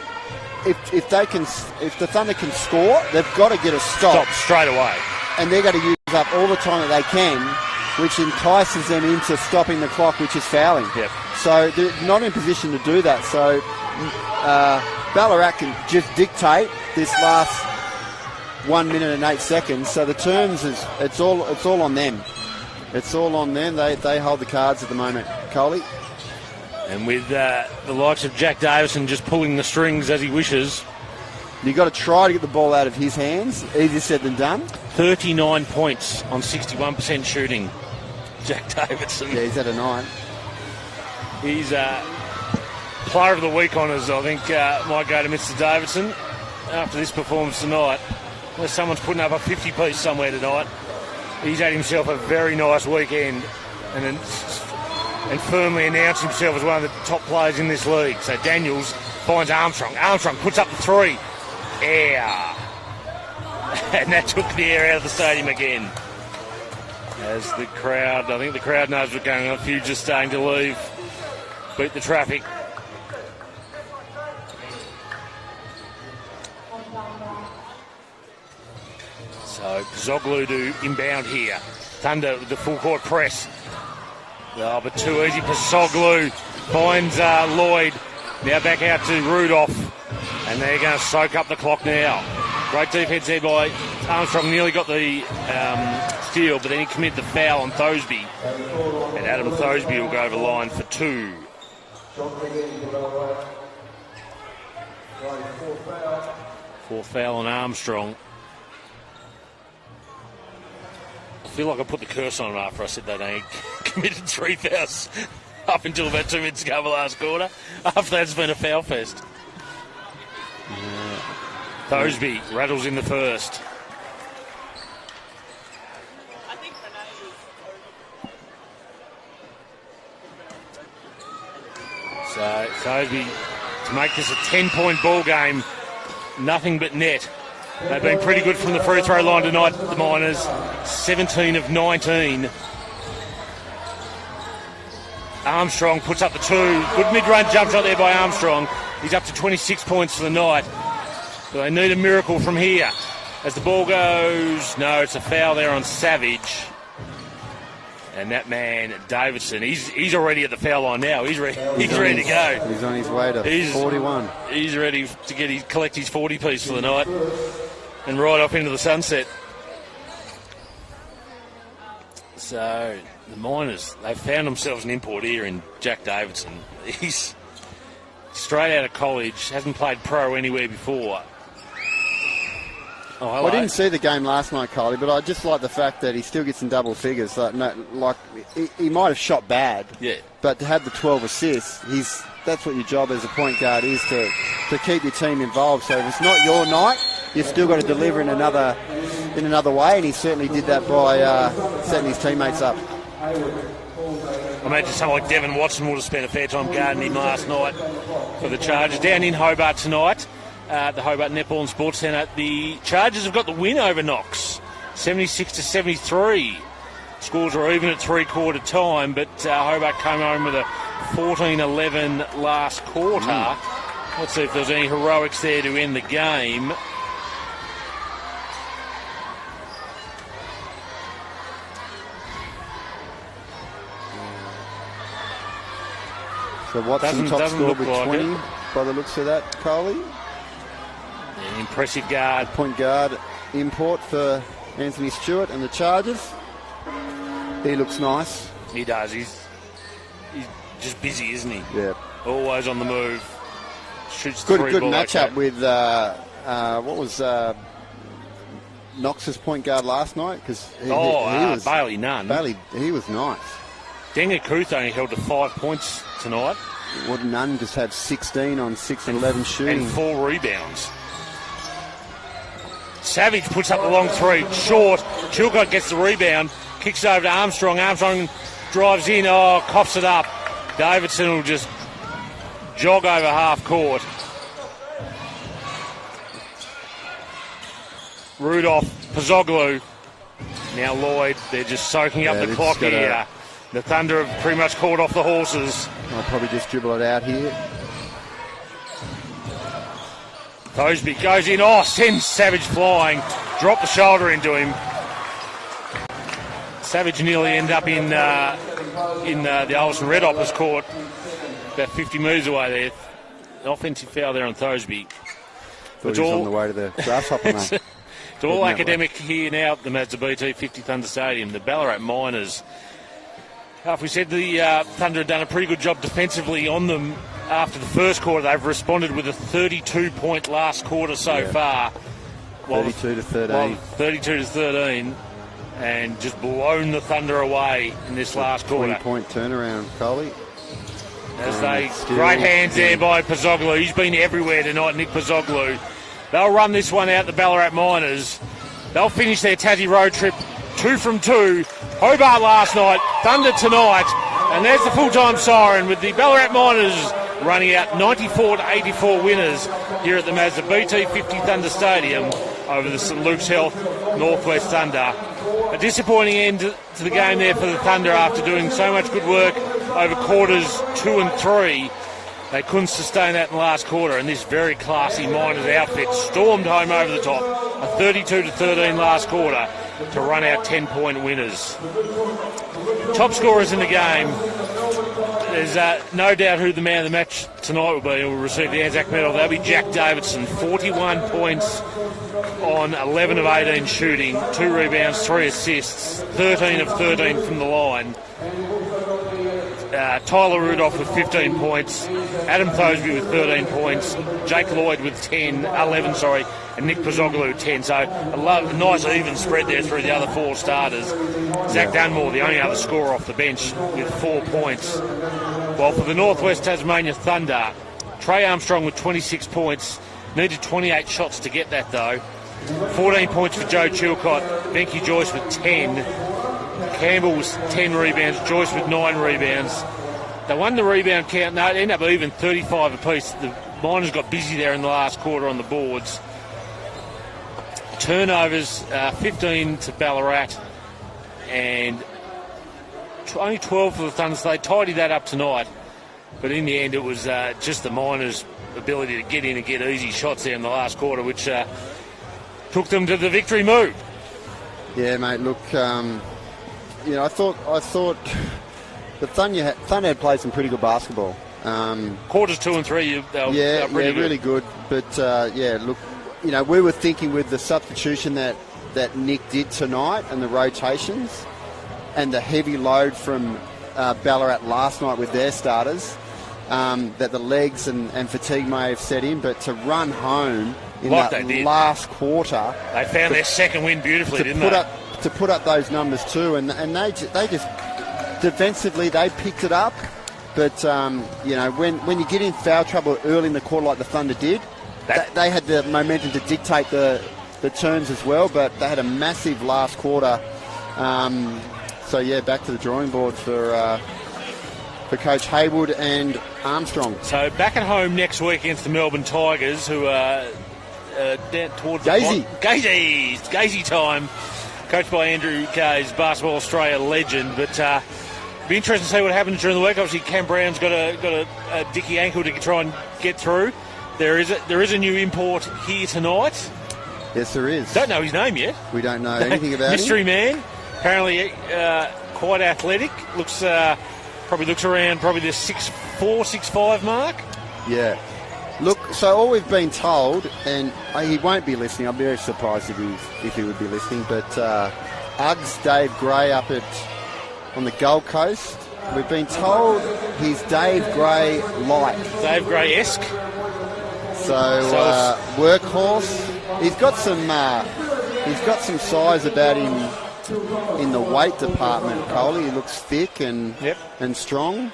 if the Thunder can score, they've got to get a stop straight away, and they're going to use up all the time that they can, which entices them into stopping the clock, which is fouling. Yep. So they're not in position to do that. So Ballarat can just dictate this last 1 minute and 8 seconds. So the terms it's all on them. It's all on them. They hold the cards at the moment, Coley. And with the likes of Jack Davison just pulling the strings as he wishes. You've got to try to get the ball out of his hands. Easier said than done. 39 points on 61% shooting, Jack Davison. Yeah, he's had a night. He's player of the week honours, I think, might go to Mr. Davidson after this performance tonight. Unless someone's putting up a 50-piece somewhere tonight. He's had himself a very nice weekend and firmly announced himself as one of the top players in this league. So Daniels finds Armstrong. Armstrong puts up the 3. Air. And that took the air out of the stadium again. As the crowd, I think the crowd knows what's going on. A few just starting to leave. Beat the traffic. So Zoglu to inbound here. Thunder with the full court press. Oh, but too easy. Pozzoglu finds Lloyd. Now back out to Rudolph. And they're going to soak up the clock now. Great defense there by Armstrong. Nearly got the steal, but then he committed the foul on Thosby. And Adam Thosby will go over the line for 2. Fourth foul on Armstrong. I feel like I put the curse on him after I said that he committed 3 fouls up until about 2 minutes ago of the last quarter. After that, it's been a foul fest. Thosby rattles in the first. So Thosby to make this a 10-point ball game. Nothing but net They've been pretty good from the free throw line tonight, the Miners. 17 of 19. Armstrong puts up the 2. Good mid-range jump shot there by Armstrong. He's up to 26 points for the night. But they need a miracle from here. As the ball goes, no, it's a foul there on Savage. And that man, Davidson, he's already at the foul line now. He's ready to go. He's on his way to 41. He's ready to collect his 40-piece for the night and ride off into the sunset. So the Miners, they've found themselves an import here in Jack Davidson. He's straight out of college, hasn't played pro anywhere before. Oh, I didn't see the game last night, Coley, but I just like the fact that he still gets in double figures. He might have shot bad, but to have the 12 assists, that's what your job as a point guard is, to keep your team involved. So if it's not your night, you've still got to deliver in another way, and he certainly did that by setting his teammates up. I imagine someone like Devin Watson would have spent a fair time guarding him last night for the Chargers. Down in Hobart tonight, the Hobart Netball and Sports Centre, the Chargers have got the win over Knox, 76-73. Scores are even at three-quarter time, but Hobart came home with a 14-11 last quarter. Let's see if there's any heroics there to end the game. So Watson top score with 20 by the looks of that, Coley. An impressive guard. Point guard import for Anthony Stewart and the Chargers. He looks nice. He does. He's just busy, isn't he? Yeah. Always on the move. Shoots the good matchup with what was Knox's point guard last night? Because he was Bailey Nunn. He was nice. Denga Kuth only held to 5 points tonight. What Nunn just had 16 on 6 and 11 shooting. And 4 rebounds. Savage puts up the long 3. Short. Chilcott gets the rebound. Kicks over to Armstrong. Armstrong drives in. Cops it up. Davidson will just jog over half court. Rudolph, Pozzoglu. Now Lloyd. They're just soaking up the clock here. The Thunder have pretty much called off the horses. I'll probably just dribble it out here. Thosby goes in. Sends Savage flying. Drop the shoulder into him. Savage nearly ended up in the Olsen Red Hoppers court, about 50 metres away there. An offensive foul there on Thosby. Thought he was on the way to the grasshopper, mate. It's all academic here now at the Mazda BT 50 Thunder Stadium. The Ballarat Miners. If we said the Thunder had done a pretty good job defensively on them after the first quarter, they've responded with a 32-point last quarter so far. 32-13. 32-13. And just blown the Thunder away in this last quarter. 20-point turnaround, Coley. Great hands there by Pozzoglu. He's been everywhere tonight, Nick Pozzoglu. They'll run this one out, the Ballarat Miners. They'll finish their Tassie road trip 2 from 2. Hobart last night, Thunder tonight. And there's the full-time siren with the Ballarat Miners running out 94-84 winners here at the Mazda BT 50 Thunder Stadium over the St Luke's Health Northwest Thunder. A disappointing end to the game there for the Thunder after doing so much good work over quarters 2 and 3. They couldn't sustain that in the last quarter, and this very classy Miners outfit stormed home over the top. A 32-13 last quarter to run out 10-point winners. Top scorers in the game. There's no doubt who the man of the match tonight will be. Who will receive the Anzac medal. That'll be Jack Davidson. 41 points on 11 of 18 shooting, 2 rebounds, 3 assists, 13 of 13 from the line. Tyler Rudolph with 15 points, Adam Thosby with 13 points, Jake Lloyd with 11, and Nick Pozzoglu 10. So a nice even spread there through the other 4 starters. Zach Dunmore, the only other scorer off the bench, with 4 points. While for the Northwest Tasmania Thunder, Trey Armstrong with 26 points, needed 28 shots to get that though. 14 points for Joe Chilcott, Benke Joyce with 10, Campbell with 10 rebounds, Joyce with 9 rebounds. They won the rebound count. No, it ended up even 35 apiece. The Miners got busy there in the last quarter on the boards. turnovers, 15 to Ballarat, and only 12 for the Thunder. They tidied that up tonight, but in the end it was just the Miners' ability to get in and get easy shots there in the last quarter, which took them to the victory move. Yeah, mate. Look, I thought the Thunder had played some pretty good basketball. Quarters 2 and 3, they were pretty good. Really good. But look, we were thinking with the substitution that Nick did tonight and the rotations and the heavy load from Ballarat last night with their starters, that the legs and fatigue may have set in, but to run home in last quarter, they found their second win beautifully, didn't they? To put up those numbers too, and they just defensively they picked it up, but when you get in foul trouble early in the quarter like the Thunder did, they had the momentum to dictate the terms as well, but they had a massive last quarter. Back to the drawing board for Coach Haywood and Armstrong. So back at home next week against the Melbourne Tigers, who are down towards Gazy time, coached by Andrew Kays, Basketball Australia legend. But be interesting to see what happens during the week. Obviously, Cam Brown's got a dicky ankle to try and get through. There is a new import here tonight. Yes, there is. Don't know his name yet. We don't know anything about him. Mystery man. Apparently quite athletic. Probably looks around the 6'4", 6'5" mark. Yeah. Look, so all we've been told, and he won't be listening. I'd be very surprised if he would be listening. But Uggs Dave Gray on the Gold Coast. We've been told he's Dave Gray light. Dave Gray-esque. So workhorse. He's got some size about him in the weight department, Coley. He looks thick and strong.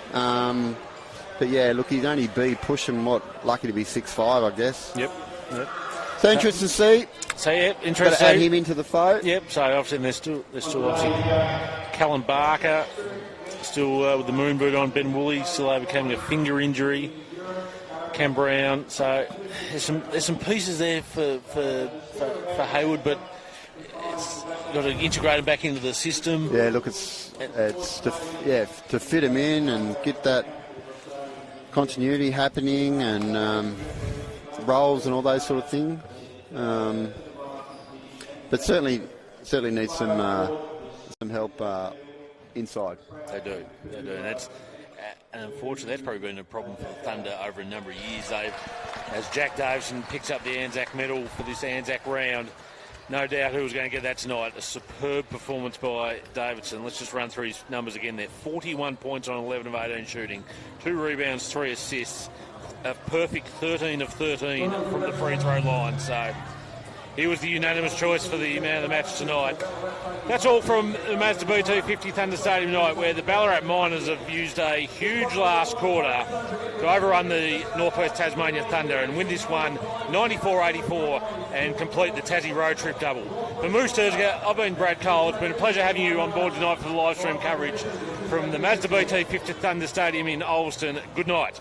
But yeah, look, he'd only be pushing lucky to be 6'5", I guess. Yep. So interesting to see. So yeah, interesting. Got to add him into the foe. Yep. So obviously there's still obviously Callan Barker still with the moon boot on. Ben Woolley still overcoming a finger injury. Cam Brown. So there's some pieces there for Haywood, but it's got to integrate him back into the system. Yeah, look, it's to fit him in and get that continuity happening and roles and all those sort of things. But certainly needs some help inside. They do, and unfortunately that's probably been a problem for the Thunder over a number of years. As Jack Davison picks up the Anzac medal for this Anzac round, no doubt who was going to get that tonight. A superb performance by Davidson. Let's just run through his numbers again there. 41 points on 11 of 18 shooting, 2 rebounds, 3 assists, a perfect 13 of 13 from the free throw line. So he was the unanimous choice for the man of the match tonight. That's all from the Mazda BT50 Thunder Stadium night, where the Ballarat Miners have used a huge last quarter to overrun the Northwest Tasmania Thunder and win this one 94-84 and complete the Tassie road trip double. For Moose Terziger, I've been Brad Cole. It's been a pleasure having you on board tonight for the live stream coverage from the Mazda BT50 Thunder Stadium in Ulverstone. Good night.